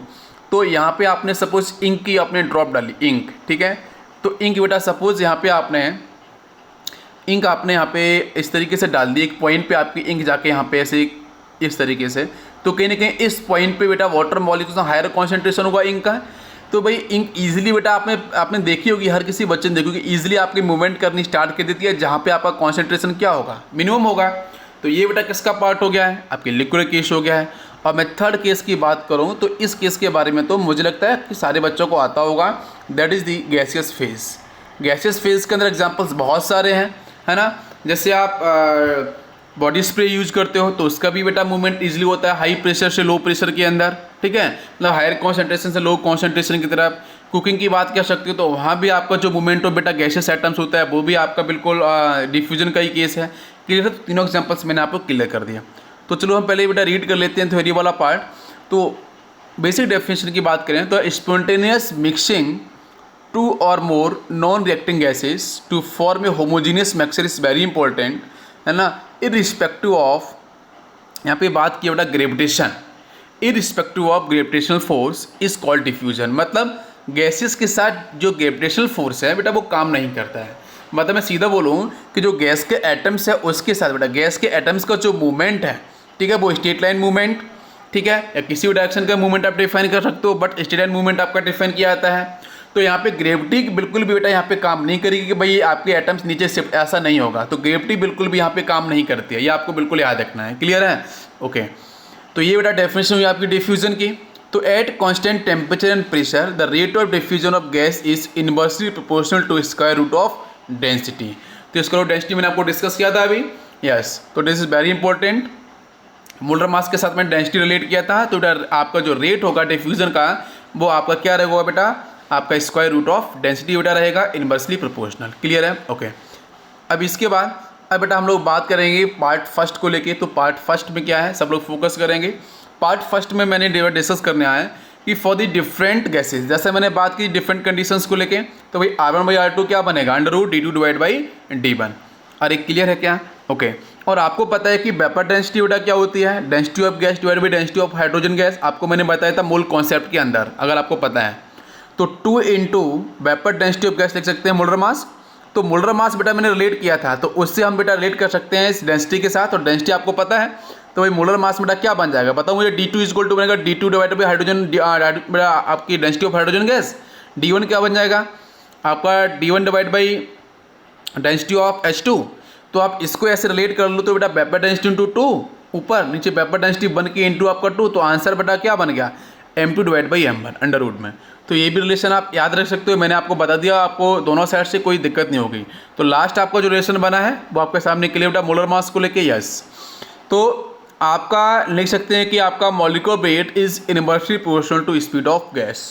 तो यहाँ पे आपने सपोज इंक की आपने ड्रॉप डाली, इंक, ठीक है, तो इंक बेटा सपोज यहाँ पे आपने इंक आपने यहाँ पे इस तरीके से डाल दी, एक पॉइंट पे आपकी इंक जाके यहाँ पे ऐसे इस तरीके से, तो कहीं ना कहीं इस पॉइंट पे बेटा वाटर मॉलिक्यूल्स हायर कॉन्सेंट्रेशन होगा इंक का। तो भाई इंक ईजिली बेटा आपने देखी होगी, हर किसी बच्चे ने देखी होगी, ईजिली आपकी मूवमेंट करनी स्टार्ट कर देती है जहाँ पे आपका कॉन्सेंट्रेशन क्या होगा, मिनिमम होगा। तो ये बेटा किसका पार्ट हो गया है, आपके लिक्विड केस हो गया है। और मैं थर्ड केस की बात करूँ तो इस केस के बारे में तो मुझे लगता है कि सारे बच्चों को आता होगा, that is the gaseous phase. Gaseous phase के अंदर एग्जाम्पल्स बहुत सारे हैं, है ना। जैसे आप बॉडी स्प्रे यूज करते हो तो उसका भी बेटा मूवमेंट इजीली होता है हाई प्रेशर से लो प्रेशर के अंदर, ठीक है, मतलब हायर कॉन्सेंट्रेशन से लो कॉन्सेंट्रेशन की तरफ। कुकिंग की बात कर सकते हो तो वहाँ भी आपका जो मूवमेंट ऑफ बेटा गैसेस एटम्स होता है वो भी आपका बिल्कुल डिफ्यूजन का ही केस है। क्लियर है? तो तीनों एग्जांपल्स मैंने आपको क्लियर कर दिया। तो चलो हम पहले बेटा रीड कर लेते हैं थ्योरी वाला पार्ट। तो बेसिक डेफिनेशन की बात करें तो स्पॉन्टेनियस मिक्सिंग टू और more non reacting gases to form a homogeneous mixture is very important, है ना, इररिस्पेक्टिव ऑफ, यहाँ पे बात की बेटा gravitation, irrespective of gravitational force is called diffusion. मतलब गैसेस के साथ जो ग्रेविटेशनल फोर्स है बेटा वो काम नहीं करता है। मतलब मैं सीधा बोलूँ कि जो गैस के एटम्स है उसके साथ बेटा गैस के एटम्स का जो मूवमेंट है, ठीक है, वो स्ट्रेट लाइन मूवमेंट, ठीक है, या किसी भी डायरेक्शन का मूवमेंट आप डिफाइन कर सकते हो, बट स्ट्रेट लाइन मूवमेंट आपका डिफाइन किया जाता है। तो यहाँ पे ग्रेविटी बिल्कुल भी बेटा यहाँ पे काम नहीं करेगी कि भाई आपके एटम्स नीचे शिफ्ट, ऐसा नहीं होगा। तो ग्रेविटी बिल्कुल भी यहाँ पे काम नहीं करती है, ये आपको बिल्कुल याद रखना है। क्लियर है? ओके, तो ये बेटा डेफिनेशन हुई आपकी डिफ्यूजन की। तो at constant temperature and pressure the rate of diffusion of gas is inversely proportional to square root of density. तो स्क्वायर रूट डेंसिटी मैंने आपको डिस्कस किया था अभी। यस, तो this is very important. Molar mass के साथ मैंने डेंसिटी रिलेट किया था। तो आपका जो रेट होगा डिफ्यूजन का वो आपका क्या रहेगा बेटा, आपका स्क्वायर रूट ऑफ डेंसिटी बेटा रहेगा इनवर्सली प्रोपोर्शनल। क्लियर है? ओके, अब इसके बाद अब बेटा हम लोग बात करेंगे पार्ट फर्स्ट को लेके। तो पार्ट फर्स्ट में क्या है सब लोग फोकस करेंगे। पार्ट फर्स्ट में मैंने डिस्कस करने आया है कि फॉर द डिफरेंट गैसेज, जैसे मैंने बात की डिफरेंट कंडीशंस को लेके, तो भाई R1/R2 क्या बनेगा, √d2 डिवाइड बाई d1। अरे क्लियर है क्या? ओके, और आपको पता है कि वेपर डेंसिटी बेटा क्या होती है, density of gas divide by density of hydrogen gas. आपको मैंने बताया था मोल कॉन्सेप्ट के अंदर, अगर आपको पता है तो 2 into vapour density of gas लिख सकते हैं मोलर मास। तो मोलर मास बेटा मैंने रिलेट किया था, तो उससे हम बेटा रिलेट कर सकते हैं इस डेंसिटी के साथ। और डेंसिटी आपको पता है, तो भाई मोलर मास बेटा क्या बन जाएगा बताओ मुझे, d2 इज इक्वल टू बनेगा d2 डिवाइड बाई हाइड्रोजन बेटा आपकी density of hydrogen gas, d1 क्या बन जाएगा आपका d1 divide by density of H2। तो आप इसको ऐसे रिलेट कर लो तो बेटा वेपर डेंसिटी इंटू 2 ऊपर नीचे वेपर डेंसिटी 1 के इंटू आपका 2, तो आंसर बेटा क्या बन गया m2 divide by m1 under root में। तो ये भी रिलेशन आप याद रख सकते हो, मैंने आपको बता दिया, आपको दोनों साइड से कोई दिक्कत नहीं होगी। तो लास्ट आपका जो रिलेशन बना है वो आपके सामने क्लियर बेटा मोलर मास को लेके। यस, तो आपका लिख सकते हैं कि आपका molecular weight is inversely proportional to speed of gas.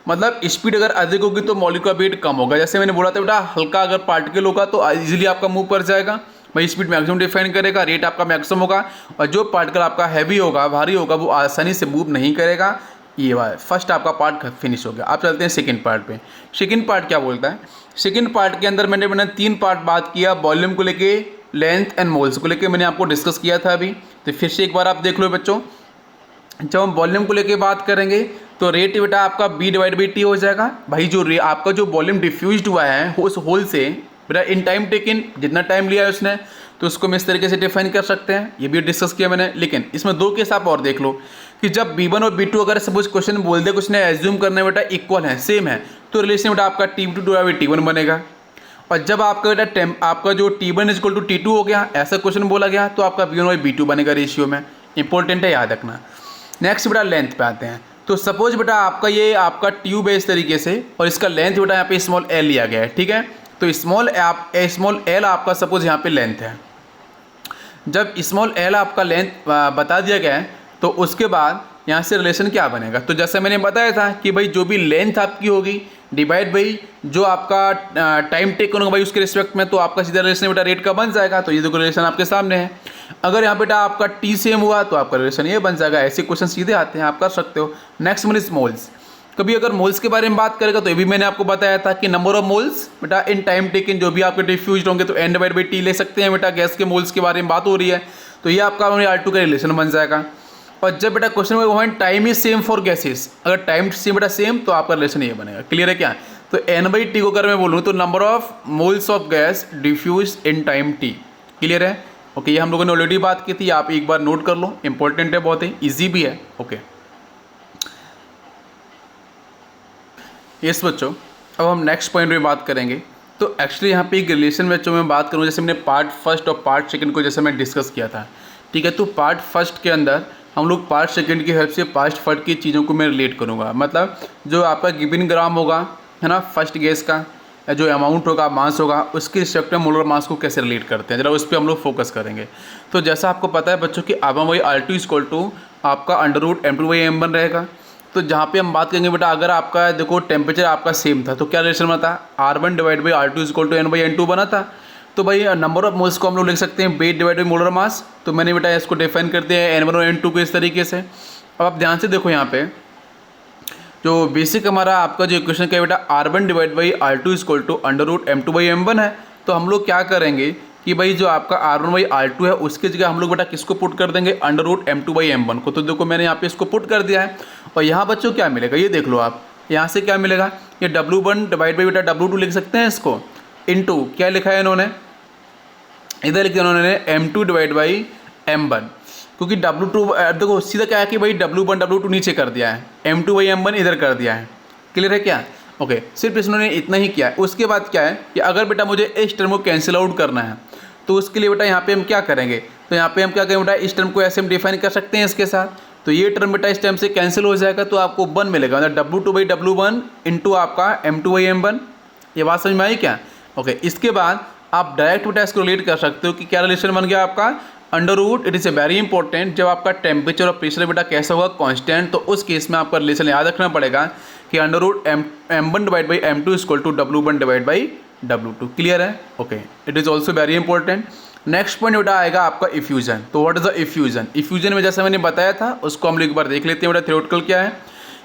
मतलब स्पीड अगर अधिक होगी तो मॉलिक्यूलर वेट कम होगा। जैसे मैंने बोला था बेटा हल्का अगर पार्टिकल होगा तो इजीली आपका मूव कर जाएगा, भाई स्पीड मैक्सिमम डिफाइन करेगा, रेट आपका मैक्सिमम होगा। और जो पार्टिकल आपका हैवी होगा, भारी होगा, वो आसानी से मूव नहीं करेगा। ये वाला फर्स्ट आपका पार्ट फिनिश हो गया। आप चलते हैं सेकंड पार्ट पे। सेकंड पार्ट क्या बोलता है, सेकंड पार्ट के अंदर मैंने 3 पार्ट बात किया, वॉल्यूम को लेके, लेंथ एंड मोल्स को लेके मैंने आपको डिस्कस किया था अभी। तो फिर से एक बार आप देख लो बच्चों, जब हम वॉल्यूम को लेके बात करेंगे तो रेट बेटा आपका b डिवाइड बाई टी हो जाएगा। भाई जो आपका जो वॉल्यूम डिफ्यूज्ड हुआ है उस होल से बेटा इन टाइम टेकन, जितना टाइम लिया है उसने, तो उसको हम इस तरीके से डिफाइन कर सकते हैं। ये भी डिस्कस किया मैंने। लेकिन इसमें 2 केस आप और देख लो कि जब b1 और b2 अगर सपोज क्वेश्चन बोल दे कुछ ने एज्यूम करने बेटा इक्वल है, सेम है, तो रिलेशन बेटा आपका t2 डिवाइड बाई t1 बनेगा। और जब आपका बेटा आपका जो t1 is equal to t2 हो गया, ऐसा क्वेश्चन बोला गया, तो आपका b1 बाई b2 बनेगा रेशियो में। इंपॉर्टेंट है, याद रखना। नेक्स्ट बेटा लेंथ पे आते हैं। तो सपोज बेटा आपका ये आपका ट्यूब है इस तरीके से, और इसका लेंथ बेटा यहाँ पे स्मॉल l लिया गया है, ठीक है। तो स्मॉल l आपका सपोज यहाँ पे लेंथ है। जब स्मॉल l आपका लेंथ बता दिया गया है तो उसके बाद यहाँ से रिलेशन क्या बनेगा, तो जैसे मैंने बताया था कि भाई जो भी लेंथ आपकी होगी डिवाइड बाई जो आपका टाइम टेकन होगा भाई उसके रिस्पेक्ट में, तो आपका सीधा रिलेशन बेटा रेट का बन जाएगा। तो ये देखो रिलेशन आपके सामने है। अगर यहाँ बेटा आपका टी सेम हुआ तो आपका रिलेशन ये बन जाएगा। ऐसे क्वेश्चन सीधे आते हैं, आप कर सकते हो। Next one is moles. कभी अगर मोल्स के बारे में बात करेगा तो ये भी मैंने आपको बताया था कि नंबर ऑफ मोल्स बेटा इन टाइम टेकन जो भी आपके डिफ्यूज होंगे तो n डिवाइड बाई टी ले सकते हैं बेटा। गैस के मोल्स के बारे में बात हो रही है, तो ये आपका R2 का रिलेशन बन जाएगा। और जब बेटा क्वेश्चन में one time is same for gases, अगर टाइम सेम बेटा सेम तो आपका रिलेशन ये बनेगा। क्लियर है क्या? तो n/t को अगर मैं बोलूँ तो number of moles of gas diffuse in time t। Clear है? ओके, ये हम लोगों ने ऑलरेडी बात की थी, आप एक बार नोट कर लो, इंपॉर्टेंट है, बहुत ही ईजी भी है। ओके यस बच्चों, अब हम नेक्स्ट पॉइंट में बात करेंगे। तो एक्चुअली यहाँ पे एक रिलेशन बच्चों में बात करूँ, जैसे मैंने पार्ट फर्स्ट और पार्ट सेकंड को जैसे मैं डिस्कस किया था, ठीक है। तो पार्ट फर्स्ट के अंदर हम लोग पार्ट सेकंड की हेल्प से पार्ट फर्स्ट की चीज़ों को मैं रिलेट करूँगा। मतलब जो आपका गिवन ग्राम होगा, है ना, फर्स्ट गैस का, जो अमाउंट होगा, मास होगा, उसके रिस्पेक्ट में मोलर मास को कैसे रिलेट करते हैं, जरा उस पर हम लोग फोकस करेंगे। तो जैसा आपको पता है बच्चों कि R1/R2 इक्वल टू आपका √m2/m1 रहेगा। तो जहाँ पे हम बात करेंगे बेटा, अगर आपका देखो टेम्परेचर आपका सेम था तो क्या रिलेशन बना था, R1 divide by R2 is equal to N/N2 बना था। तो भाई नंबर ऑफ मोल्स को हम लोग लिख सकते हैं weight divide by molar mass. तो मैंने बेटा इसको डिफाइन कर दिया है N1 और N2 को इस तरीके से। अब आप ध्यान से देखो यहाँ पे जो बेसिक हमारा आपका जो इक्वेशन क्या है बेटा, R1 divide by R2 is equal to √M2/M1 है। तो हम लोग क्या करेंगे कि भाई जो आपका R1/R2 है उसकी जगह हम लोग बेटा किसको पुट कर देंगे, √M2/M1 को। तो देखो मैंने यहाँ पे इसको पुट कर दिया है। और यहाँ बच्चों क्या मिलेगा ये देख लो आप, यहाँ से क्या मिलेगा, ये W1 डिवाइड बाई बेटा W2 लिख सकते हैं इसको, इनटू क्या लिखा है इन्होंने, इधर लिख दिया उन्होंने M2 डिवाइड बाई M1, क्योंकि W2 देखो सीधा क्या है कि भाई W1 W2 नीचे कर दिया है, M2/M1 इधर कर दिया है। क्लियर है क्या? ओके, सिर्फ इसने इतना ही किया है। उसके बाद क्या है कि अगर बेटा मुझे इस टर्म को कैंसिल आउट करना है तो उसके लिए बेटा यहाँ पे हम क्या करेंगे, तो यहाँ पे हम क्या करेंगे बेटा, इस टर्म को ऐसे हम डिफाइन कर सकते हैं इसके साथ। तो ये टर्म बेटा इस टर्म से कैंसिल हो जाएगा तो आपको 1 मिलेगा, मतलब W2/W1 इंटू आपका M2/M1। ये बात समझ में आई क्या? ओके, इसके बाद आप डायरेक्ट बेटा इसको रिलेट कर सकते हो कि क्या रिलेशन बन गया आपका, under root, it is a very important, जब आपका टेम्परेचर और प्रेशर बेटा कैसा होगा कांस्टेंट, तो उस केस में आपका रिलेशन याद रखना पड़ेगा कि under root M1 divide by M2 equal to W1 divide by W2। Clear है? Okay, it is also very important. Next point बेटा आएगा आपका इफ्यूजन। तो what is the effusion? Effusion में जैसा मैंने बताया था उसको हम लोग एक बार देख लेते हैं बेटा, थ्योरेटिकल क्या है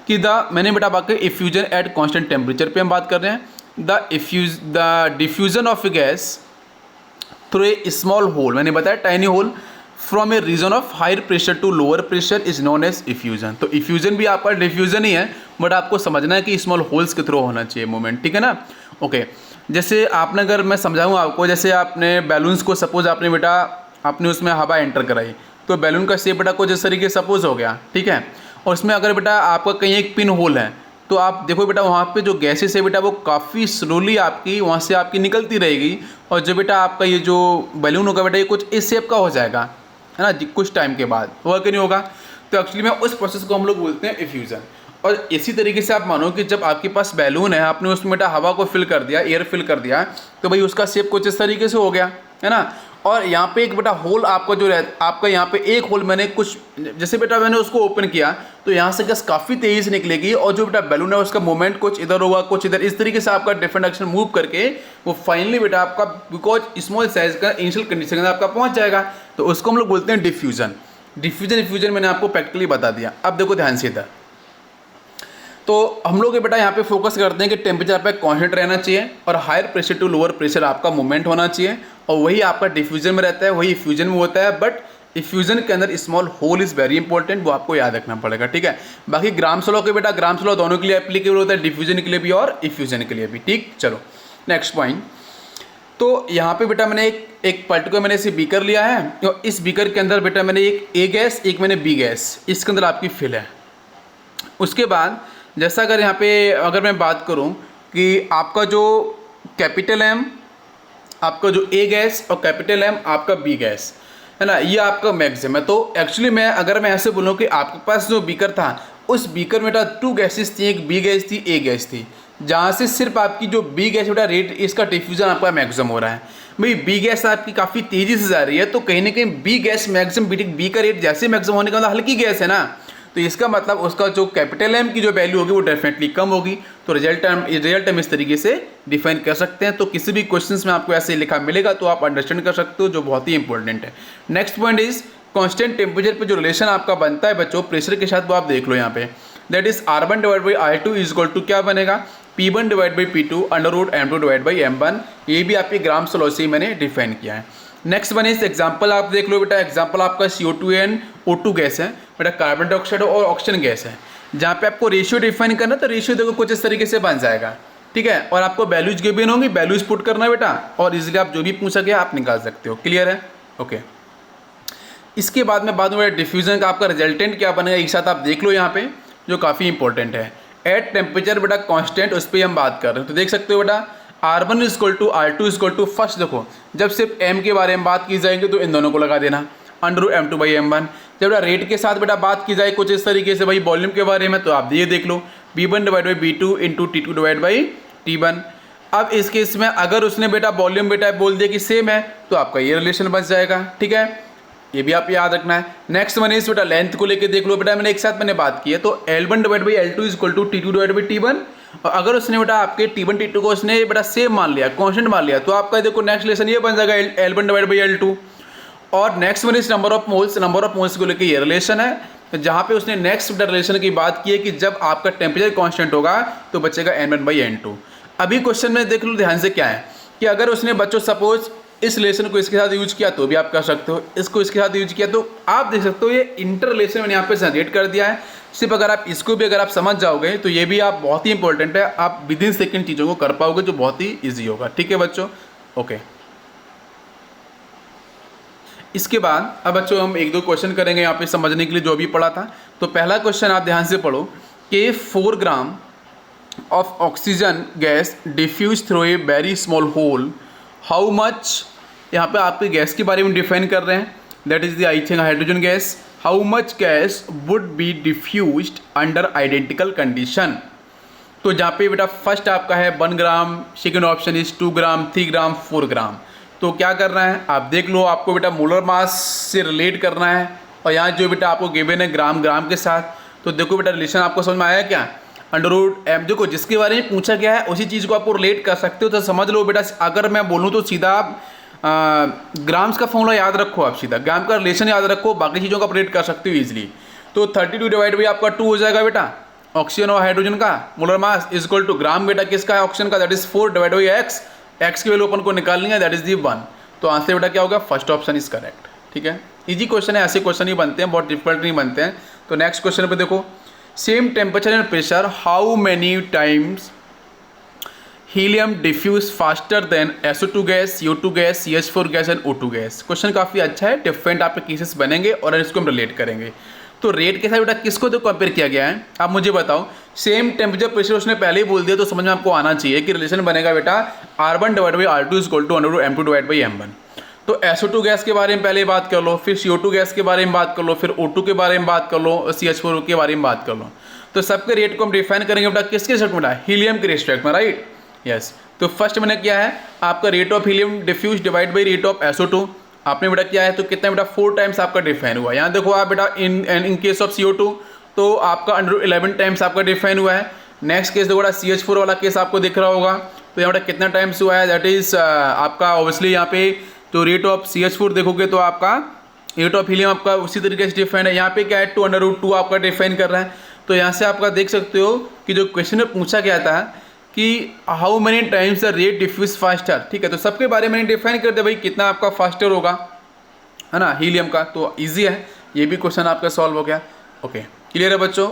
कि मैंने बेटा बाकी इफ्यूजन एट कॉन्स्टेंट टेम्परेचर पे हम बात कर रहे हैं। The diffusion of gas through a small hole, मैंने बताया tiny hole, from a region of higher pressure to lower pressure is known as effusion. तो इफ्यूजन भी आपका डिफ्यूजन ही है, बट आपको समझना है कि स्मॉल होल्स के थ्रू होना चाहिए मूवमेंट, ठीक है ना? ओके, जैसे आपने, अगर मैं समझाऊँ आपको, जैसे आपने बैलून्स को सपोज आपने बेटा आपने उसमें हवा एंटर कराई, तो बैलून का शेप बेटा कुछ इस तरीके सपोज हो गया, ठीक है? और उसमें अगर बेटा आपका कहीं एक पिन होल है तो आप देखो बेटा वहाँ पे जो गैसेस है बेटा वो काफ़ी स्लोली आपकी वहाँ से आपकी निकलती रहेगी, और जो बेटा आपका ये जो बैलून होगा बेटा ये कुछ इस शेप का हो जाएगा, है ना जी, कुछ टाइम के बाद होगा कि नहीं होगा। तो एक्चुअली में उस प्रोसेस को हम लोग बोलते हैं इफ्यूजन। और इसी तरीके से आप मानो कि जब आपके पास बैलून है, आपने उसमें बेटा हवा को फिल कर दिया, एयर फिल कर दिया, तो भाई उसका शेप कुछ इस तरीके से हो गया, है ना? और यहाँ पे एक बेटा होल आपका जो आपका यहाँ पे एक होल मैंने कुछ, जैसे बेटा मैंने उसको ओपन किया तो यहाँ से गैस काफ़ी तेज़ी से निकलेगी, और जो बेटा बैलून है उसका मूवमेंट कुछ इधर होगा कुछ इधर, इस तरीके से आपका डिफरेंट डायरेक्शन मूव करके वो फाइनली बेटा आपका बिकॉज स्मॉल साइज का इनिशियल कंडीशन में आपका पहुँच जाएगा। तो उसको हम लोग बोलते हैं डिफ्यूजन। डिफ्यूजन मैंने आपको प्रैक्टिकली बता दिया। अब देखो ध्यान से इधर, तो हम लोग बेटा यहाँ पे फोकस करते हैं कि टेम्परेचर पे कांस्टेंट रहना चाहिए और higher pressure to lower pressure आपका मूवमेंट होना चाहिए, और वही आपका डिफ्यूजन में रहता है, वही इफ्यूजन में होता है। बट इफ्यूजन के अंदर small hole is very important, वो आपको याद रखना पड़ेगा, ठीक है? बाकी ग्राम्स लॉ के बेटा ग्राम्स लॉ दोनों के लिए एप्लीकेबल होता है, डिफ्यूजन के लिए भी और इफ्यूजन के लिए भी, ठीक? चलो नेक्स्ट पॉइंट। तो यहाँ पे बेटा मैंने एक पर्टिकुलर मैंने इसे बीकर लिया है, और इस बीकर के अंदर बेटा मैंने एक ए गैस एक मैंने बी गैस, इसके अंदर आपकी फिल है। उसके बाद जैसा अगर यहाँ पे अगर मैं बात करूँ कि आपका जो कैपिटल एम आपका जो ए गैस और कैपिटल एम आपका बी गैस है ना, ये आपका मैक्सिमम है। तो एक्चुअली मैं अगर मैं ऐसे बोलूँ कि आपके पास जो बीकर था उस बीकर में बेटा 2 गैसेस थी, एक बी गैस थी ए गैस थी, जहाँ से सिर्फ आपकी जो बी गैस बेटा रेट इसका डिफ्यूजन आपका मैक्सिमम हो रहा है। भाई बी गैस आपकी काफ़ी तेज़ी से जा रही है, तो कहीं ना कहीं बी गैस मैक्सिमम बी का रेट जैसे मैक्सिमम होने का मतलब हल्की गैस है ना, तो इसका मतलब उसका जो कैपिटल एम की जो वैल्यू होगी वो डेफिनेटली कम होगी। तो रिजल्ट हम इस तरीके से डिफाइन कर सकते हैं। तो किसी भी क्वेश्चंस में आपको ऐसे लिखा मिलेगा तो आप अंडरस्टैंड कर सकते हो, जो बहुत ही इंपॉर्टेंट है। Next point is constant temperature पे जो रिलेशन आपका बनता है बच्चों प्रेशर के साथ, वो आप देख लो यहाँ पे, that is R1 divide by R2 is equal to क्या बनेगा, P1 divide by P2 under root M2 divide by M1। ये भी आपके ग्राम्स लॉ से मैंने डिफाइन किया है। नेक्स्ट वन इज एग्जाम्पल आप देख लो बेटा, एग्जाम्पल आपका CO2 एंड O2 गैस है बेटा, कार्बन डाइऑक्साइड और ऑक्सीजन गैस है। जहाँ पे आपको रेशियो डिफाइन करना तो रेशियो देखो कुछ इस तरीके से बन जाएगा, ठीक है? और आपको वैल्यूज गिवन होंगी, वैल्यूज पुट करना है बेटा, और इजीली आप जो भी पूछा गया आप निकाल सकते हो। क्लियर है? ओके। इसके बाद में डिफ्यूजन का आपका रिजल्टेंट क्या बनेगा, एक साथ आप देख लो यहाँ पे, जो काफ़ी इंपॉर्टेंट है। एट टेम्परेचर बेटा कांस्टेंट, उस पर हम बात कर रहे हैं। तो देख सकते हो बेटा R1 is equal to R2 is equal to, first देखो जब सिर्फ M के बारे में बात की जाएगी तो इन दोनों को लगा देना under root M2 by M1। जब बेटा रेट के साथ बेटा बात की जाए कुछ इस तरीके से भाई वॉल्यूम के बारे में, तो आप ये देख लो V1 divide by V2 into T2 divide by T1। अब इस केस में अगर उसने बेटा वॉल्यूम बेटा बोल दिया कि सेम है तो आपका ये रिलेशन बच जाएगा, ठीक है? ये भी आप याद रखना है। नेक्स्ट वन इज बेटा लेंथ को लेके देख लो बेटा, मैंने एक साथ मैंने बात की है, तो L1 divide by L2 is equal to T2 divide by T1। और अगर उसने बेटा आपके T1 T2 को उसने बेटा सेम मान लिया, कांस्टेंट मान लिया, तो आपका देखो नेक्स्ट रिलेशन ये बन जाएगा L1 डिवाइड बाई L2। और next one is number of moles, number of moles को लेकर ये रिलेशन है, जहाँ पे उसने नेक्स्ट रिलेशन की बात की है कि जब आपका टेम्परेचर कांस्टेंट होगा तो बचेगा N1 बाई N2। अभी क्वेश्चन में देख लो ध्यान से क्या है कि अगर उसने बच्चों सपोज इस रिलेशन को इसके साथ यूज किया तो भी आप कर सकते हो, इसको इसके साथ यूज किया तो आप देख सकते हो ये इंटर रिलेशन मैंने यहाँ पे जनरेट कर दिया है। सिर्फ अगर आप इसको भी अगर आप समझ जाओगे तो ये भी आप बहुत ही इंपॉर्टेंट है, आप विद इन सेकेंड चीज़ों को कर पाओगे जो बहुत ही ईजी होगा। ठीक है बच्चों, ओके। इसके बाद अब बच्चों हम एक दो क्वेश्चन करेंगे यहाँ पे समझने के लिए जो भी पढ़ा था। तो पहला क्वेश्चन आप ध्यान से पढ़ो कि 4 gram of oxygen gas diffuse through a very small hole, how much, यहाँ पे आपके गैस के बारे में डिफाइन कर रहे हैं, that is the I think hydrogen gas, how much gas would be diffused under identical condition. तो जहाँ पे बेटा फर्स्ट आपका है 1 ग्राम, सेकेंड ऑप्शन इज 2 ग्राम, 3 ग्राम, 4 ग्राम। तो क्या करना है आप देख लो, आपको बेटा मोलर मास से रिलेट करना है, और यहाँ जो बेटा आपको गिवन है ग्राम ग्राम के साथ। तो देखो बेटा रिलेशन आपको समझ में आया क्या, अंडर रूट एम, देखो जिसके बारे में पूछा गया है उसी चीज़ को आपको रिलेट कर सकते हो। तो समझ लो बेटा, अगर मैं बोलूँ तो सीधा आप ग्राम्स का फॉर्मूला याद रखो, आप सीधा ग्राम का रिलेशन याद रखो, बाकी चीज़ों का आप रिलेट कर सकते हो ईजिली। तो 32 डिवाइड बाई आपका 2 हो जाएगा बेटा ऑक्सीजन और हाइड्रोजन का molar mass is equal to gram बेटा किसका है ऑक्सीजन का, that is 4 divide by x, x की वैल्यू अपन को निकालनी है, दैट इज दी 1। तो आंसर बेटा क्या होगा, फर्स्ट ऑप्शन इज करेक्ट। ठीक है, इजी क्वेश्चन है, ऐसे क्वेश्चन ही बनते हैं, बहुत डिफिकल्ट नहीं बनते हैं। तो नेक्स्ट क्वेश्चन पे देखो, same temperature and pressure how many times helium diffuse faster than SO2 gas, CO2 gas, CH4 gas and O2 gas. Question काफ़ी अच्छा है, डिफरेंट आपके केसेस बनेंगे और इसको हम रिलेट करेंगे। तो रेट के साथ बेटा किसको तो कंपेयर किया गया है, आप मुझे बताओ। सेम टेम्परेचर प्रेशर उसने पहले ही बोल दिया, तो समझ में आपको आना चाहिए कि रिलेशन बनेगा बेटा R1 divide by R2 is equal to under M2 divide by M1। तो SO2 गैस के बारे में पहले बात कर लो, फिर CO2 गैस के बारे में बात कर लो, फिर O2 के बारे में बात कर लो, और CH4 के बारे में बात कर लो। तो सबके रेट को हम डिफाइन करेंगे बेटा किसके रिस्पेक्ट में, हीलियम के रिस्पेक्ट में, राइट। यस, तो फर्स्ट मैंने क्या है आपका rate of helium diffuse divide by rate of SO2, आपने बेटा क्या है तो कितना बेटा 4 टाइम्स आपका डिफाइन हुआ। यहाँ देखो आप बेटा इन केस ऑफ CO2 तो आपका अंडर 11 टाइम्स आपका डिफाइन हुआ है। नेक्स्ट केस देखो CH4 वाला केस आपको दिख रहा होगा, तो यहाँ बेटा कितना टाइम्स हुआ है, दैट इज आपका ऑब्वियसली यहाँ पे तो रेट ऑफ CH4 देखोगे तो आपका रेट ऑफ हीलियम आपका उसी तरीके से डिफाइन है। यहाँ पे क्या है 2 अंडर रूट 2 आपका डिफाइन कर रहा है। तो यहाँ से आपका देख सकते हो कि जो क्वेश्चन में पूछा गया था कि how many times the rate diffuse faster, ठीक है, तो सबके बारे में डिफाइन कर दिया भाई कितना आपका फास्टर होगा, है ना, हीलियम का। तो इजी है, ये भी क्वेश्चन आपका सॉल्व हो गया। ओके, क्लियर है बच्चों।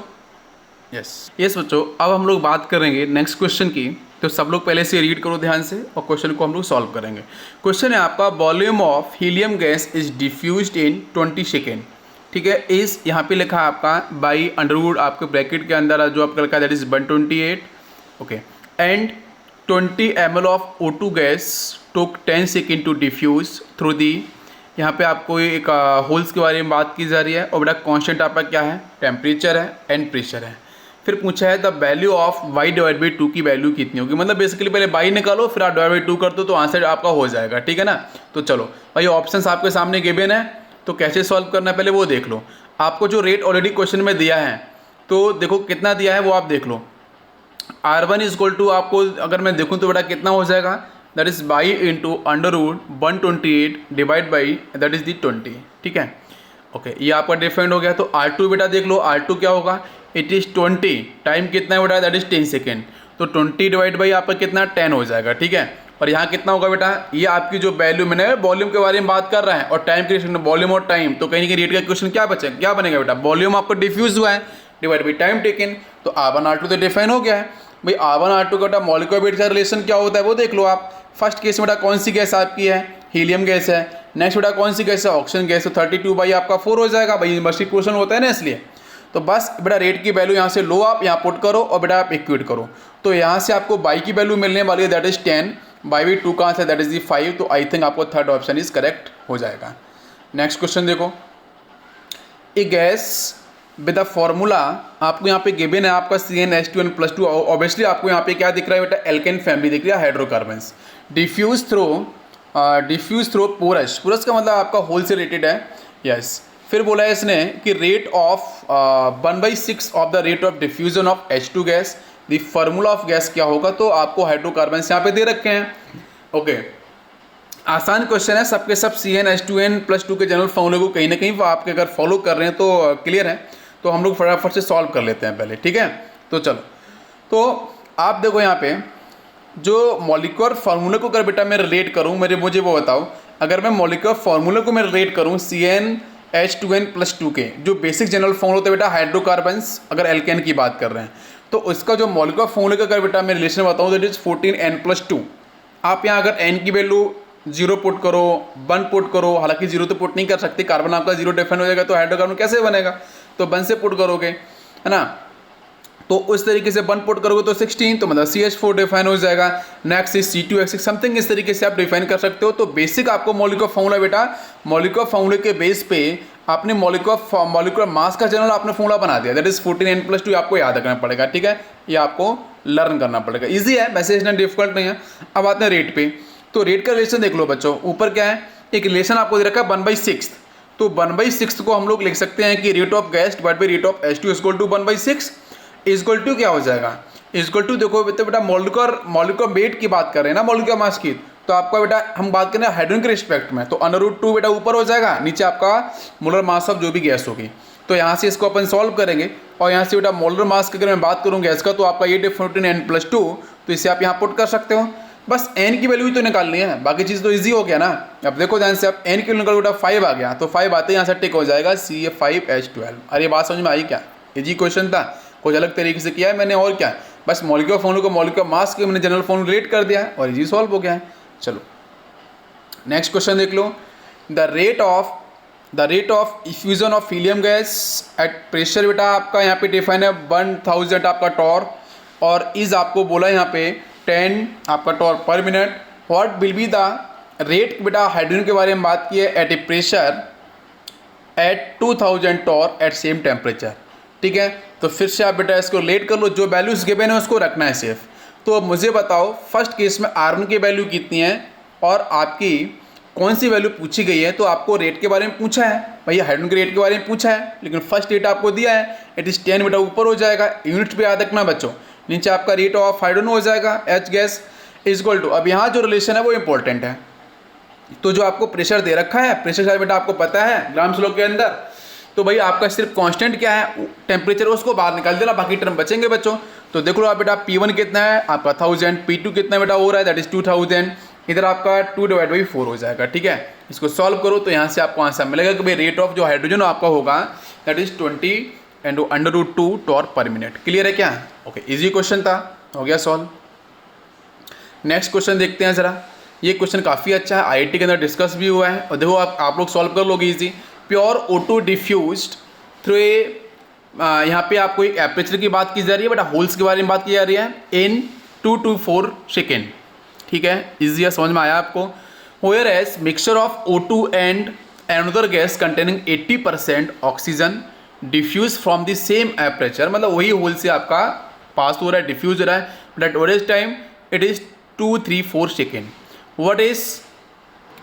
यस बच्चों, अब हम लोग बात करेंगे नेक्स्ट क्वेश्चन की। तो सब लोग पहले से रीड करो ध्यान से और क्वेश्चन को हम लोग सॉल्व करेंगे। क्वेश्चन है आपका, volume of helium gas is diffused in 20 second, ठीक है। इस यहाँ पे लिखा है आपका बाई अंडरवुड आपके ब्रैकेट के अंदर जो आपका लिखा है that is 128, okay, and 20 ml of O2 gas took 10 second to diffuse through the. यहाँ पे आपको एक होल्स के बारे में बात की जा रही है, और बेटा कॉन्स्टेंट आपका क्या है, टेम्परेचर है एंड प्रेशर है। फिर पूछा है the value of y divide by 2 की वैल्यू कितनी होगी, मतलब बेसिकली पहले y निकालो फिर आप डिवाइड बाई 2 कर दो तो आंसर आपका हो जाएगा, ठीक है ना। तो चलो भाई ऑप्शंस आपके सामने गिवन है, तो कैसे सॉल्व करना है पहले वो देख लो। आपको जो रेट ऑलरेडी क्वेश्चन में दिया है तो देखो कितना दिया है वो आप देख लो। R1 इज इक्वल टू आपको अगर मैं देखूँ तो बेटा कितना हो जाएगा, that is by into under root 128 divide by that is the 20, ठीक है। ओके, ये आपका डिफाइंड हो गया। तो R2 बेटा देख लो, R2 क्या होगा, इट इज़ 20, टाइम कितना है बेटा, दैट इज 10 सेकेंड, तो 20 डिवाइड बाई आपका कितना 10 हो जाएगा, ठीक है। और यहाँ कितना होगा बेटा, ये आपकी जो वैल्यू मैंने वॉल्यूम के बारे में बात कर रहा है और टाइम के वॉल्यूम और टाइम, तो कहीं ना कहीं रेट का क्वेश्चन क्या बनेगा बेटा, वॉल्यूम आपको डिफ्यूज हुआ है डिवाइड बाई टाइम टेकन, तो R1 R2 तो डिफाइन हो गया है भाई। R1 R2 का बेटा मॉलिक्यूलर वेट का रिलेशन क्या होता है वो देख लो आप। फर्स्ट केस में बेटा कौन सी गैस आपकी है, हीलियम गैस है। नेक्स्ट बेटा कौन सी गैस है, ऑक्सीजन गैस, तो 32 बाई आपका 4 हो जाएगा भाई, यूनिवर्सिटी क्वेश्चन होता है ना इसलिए। तो बस बेटा रेट की वैल्यू यहाँ से लो, आप यहाँ पुट करो और बेटा आप इक्वेट करो, तो यहाँ से आपको बाई की वैल्यू मिलने वाली है दैट इज 10, बाई बाई 2 कहाँ से दैट इज दी 5, तो आई थिंक आपको थर्ड ऑप्शन इज करेक्ट हो जाएगा। नेक्स्ट क्वेश्चन देखो, ए गैस विद द फॉर्मूला आपको यहाँ पे गिवन है आपका CnH2n+2, ऑब्वियसली आपको यहाँ पे क्या दिख रहा है बेटा, एल्केन फैमिली दिख रही है, हाइड्रोकार्बन्स, डिफ्यूज थ्रो पोरस का मतलब आपका होल से रिलेटेड है। यस। फिर बोला है इसने कि rate of 1/6 of the rate of diffusion of H2 gas, the formula of gas क्या होगा, तो आपको हाइड्रोकार्बन यहाँ पे दे रखे हैं। ओके, आसान क्वेश्चन है, सबके सब CnH2n+2 के जनरल फॉर्मूले को कहीं ना कहीं आपके अगर फॉलो कर रहे हैं तो क्लियर है। तो हम लोग फटाफट से सॉल्व कर लेते हैं पहले, ठीक है। तो चलो, तो आप देखो यहाँ पे जो मॉलिक्यूलर फार्मूले को अगर बेटा मैं रिलेट करूँ, मुझे वो बताओ, अगर मैं मॉलिक्यूलर फार्मूले को मैं रिलेट करूँ CnH2n+2 के जो बेसिक जनरल फॉर्मूला होता है बेटा हाइड्रोकार्बन्स, अगर एल्केन की बात कर रहे हैं, तो उसका जो मॉलिक्यूलर फॉर्मूले का अगर बेटा मैं रिलेशन बताऊँ तो इट इज 14n+2। आप यहाँ अगर n की वैल्यू 0 पुट करो, 1 पुट करो, हालांकि 0 तो पुट नहीं कर सकते, कार्बन आपका 0 डिफाइन हो जाएगा, तो हाइड्रोकार्बन कैसे बनेगा, तो 1 से पुट करोगे, है ना। तो उस तरीके से 1 पुट करोगे तो 16, तो मतलब CH4 डिफाइन हो जाएगा। नेक्स्ट इज C2H6 समथिंग, इस तरीके से आप डिफाइन कर सकते हो। तो बेसिक आपको मॉलिक्यूलर फॉर्मूला बेटा, मॉलिक्यूलर फॉर्मूले के बेस पे आपने मॉलिक्यूलर मास का जनरल आपने फॉर्मूला बना दिया, दैट इज 14n+2, आपको याद रखना पड़ेगा, ठीक है, ये आपको लर्न करना पड़ेगा। ईजी है, मैसेज इतना डिफिकल्ट नहीं है। अब आते हैं रेट पे, तो रेट का रिलेशन देख लो बच्चों, ऊपर क्या है, एक रिलेशन आपको दे रखा है 1/6, तो 1/6 को हम लोग लिख सकते हैं कि rate of gas divide by rate of H2 equal to 1/6 equal to क्या हो जाएगा, इक्वल टू देखो बेटा मॉलिक्यूलर वेट की बात कर रहे हैं ना, मॉलिक्यूलर मास की, तो आपका बेटा हम बात करें हाइड्रोजन के रिस्पेक्ट में, तो √2 बेटा ऊपर हो जाएगा, नीचे आपका मोलर मास ऑफ जो भी गैस होगी। तो यहाँ से इसको अपन सॉल्व करेंगे, और यहाँ से बेटा मोलर मास की अगर मैं बात करूँ गैस का, तो आपका ये 14n+2, तो इसे आप यहाँ पुट कर सकते हो। बस n की वैल्यू ही तो निकालनी है, बाकी चीज़ तो इजी हो गया ना। अब देखो ध्यान से, अब n की वैल्यू निकालो बेटा 5 आ गया, तो 5 आते यहाँ से टिक हो जाएगा CA5H12। अरे बात समझ में आई क्या, इजी क्वेश्चन था, कुछ अलग तरीके से किया है मैंने, और क्या, बस मॉलिक्यूलर फॉर्मूले को मॉलिक्यूलर मास के मैंने जनरल फॉर्मूला रिलेट कर दिया है और इजी सॉल्व हो गया है। चलो नेक्स्ट क्वेश्चन देख लो, the rate of effusion of helium gas at pressure बेटा आपका यहाँ पे डिफाइन है 1000 आपका टॉर, और इज आपको बोला यहाँ पे 10 आपका torr per minute. What will be the rate बेटा हाइड्रोजन के बारे में बात की है at a pressure at 2000 torr at same temperature, ठीक है। तो फिर से आप बेटा इसको रिलेट कर लो, जो वैल्यूज गिवन है उसको रखना है सिर्फ। तो अब मुझे बताओ फर्स्ट केस में R1 की वैल्यू कितनी है और आपकी कौन सी वैल्यू पूछी गई है, तो आपको रेट के बारे में पूछा है भैया, हाइड्रोजन के रेट के बारे में पूछा है, लेकिन फर्स्ट रेट आपको दिया है इट इज 10 बेटा ऊपर हो जाएगा, यूनिट पे याद रखना बच्चों, नीचे आपका रेट ऑफ हाइड्रोजन हो जाएगा H गैस इक्वल टू, अब यहाँ जो रिलेशन है वो इंपॉर्टेंट है। तो जो आपको प्रेशर दे रखा है, प्रेशर शायद बेटा आपको पता है ग्राम स्लो के अंदर, तो भाई आपका सिर्फ कांस्टेंट क्या है टेम्परेचर, उसको बाहर निकाल देना, बाकी टर्म बचेंगे बच्चों। तो देख लो आप बेटा P1 कितना है आपका 1000, P2 कितना बेटा हो रहा है दैट इज 2000, इधर आपका 2/4 हो जाएगा, ठीक है। इसको सॉल्व करो तो यहाँ से आपको आंसर मिलेगा कि भाई रेट ऑफ जो हाइड्रोजन आपका होगा that is 20 × √2 torr per minute. Clear है क्या? ओके, इजी क्वेश्चन था, हो गया सॉल्व। नेक्स्ट क्वेश्चन देखते हैं जरा, ये क्वेश्चन काफ़ी अच्छा है, IIT के अंदर डिस्कस भी हुआ है, और देखो आप लोग सॉल्व कर लोगे easy. Pure O2 diffused through a, यहाँ पे आपको एक एपरेचर की बात की जा रही है, बट होल्स के बारे में बात की जा रही है इन 2 to 4 सेकेंड, ठीक है, इजी है, समझ में आया आपको। Where as mixture of O2 and another gas containing 80% oxygen diffuse from the same aperture, मतलब वही होल से आपका पास हो रहा है, डिफ्यूज हो रहा है, but at average time it is 2, 3, 4 second. What is,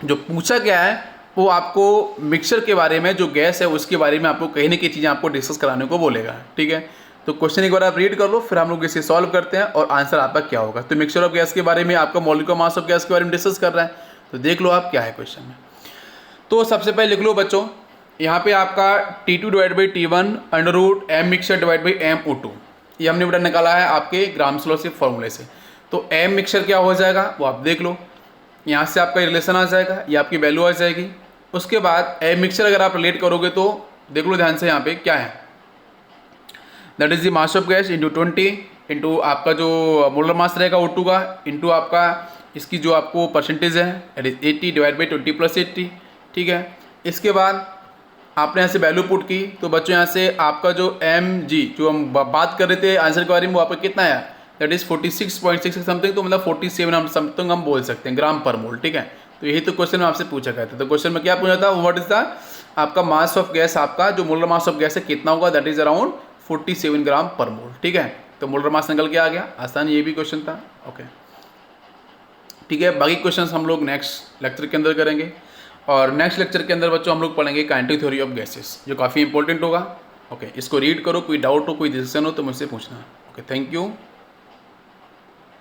जो पूछा गया है वो आपको मिक्सचर के बारे में, जो गैस है उसके बारे में आपको कहीं ना कहीं चीज़ें आपको डिस्कस कराने को बोलेगा, ठीक है। तो क्वेश्चन एक बार आप रीड कर लो, फिर हम लोग इसे सॉल्व करते हैं और आंसर आपका क्या होगा। तो मिक्सचर ऑफ गैस के बारे में, आपका मॉलिक्यूलर मास ऑफ गैस के बारे में डिस्कस कर रहा है, तो देख लो आप क्या है क्वेश्चन में। तो सबसे पहले लिख लो बच्चों, यहाँ पे आपका T2/T1 √m मिक्सचर/m O2, ये हमने बेटा निकाला है आपके ग्राम्स लॉ से फॉर्मूले से। तो m मिक्सचर क्या हो जाएगा वो आप देख लो, यहाँ से आपका रिलेशन आ जाएगा, ये आपकी वैल्यू आ जाएगी। उसके बाद m मिक्सचर अगर आप रिलेट करोगे तो देख लो ध्यान से, यहाँ पे क्या है, that is the mass of gas into 20 into आपका जो मोलर मास रहेगा O2 का, इंटू आपका इसकी जो आपको परसेंटेज है दैट इज 80/20 + 80, ठीक है। इसके बाद आपने यहाँ से वैल्यू पुट की, तो बच्चों यहाँ से आपका जो mg जो हम बात कर रहे थे आंसर के बारे में, वो आपका कितना है, दैट इज 46.6 समथिंग, तो मतलब 47 हम समथिंग हम बोल सकते हैं ग्राम पर मोल, ठीक है। तो यही तो क्वेश्चन में आपसे पूछा गया था। तो क्वेश्चन में क्या पूछा था, व्हाट इज द आपका मास ऑफ गैस, आपका जो मोलर मास ऑफ गैस है कितना होगा, दैट इज अराउंड 47 ग्राम पर मोल, ठीक है। तो मोलर मास निकल के आ गया, आसान ये भी क्वेश्चन था, ओके ठीक है। बाकी क्वेश्चन हम लोग नेक्स्ट लेक्चर के अंदर करेंगे। और नेक्स्ट लेक्चर के अंदर बच्चों हम लोग पढ़ेंगे काइनेटिक थ्योरी ऑफ गैसेस, जो काफ़ी इंपॉर्टेंट होगा। ओके, इसको रीड करो, कोई डाउट हो, कोई डिसीजन हो तो मुझसे पूछना। Okay, thank you.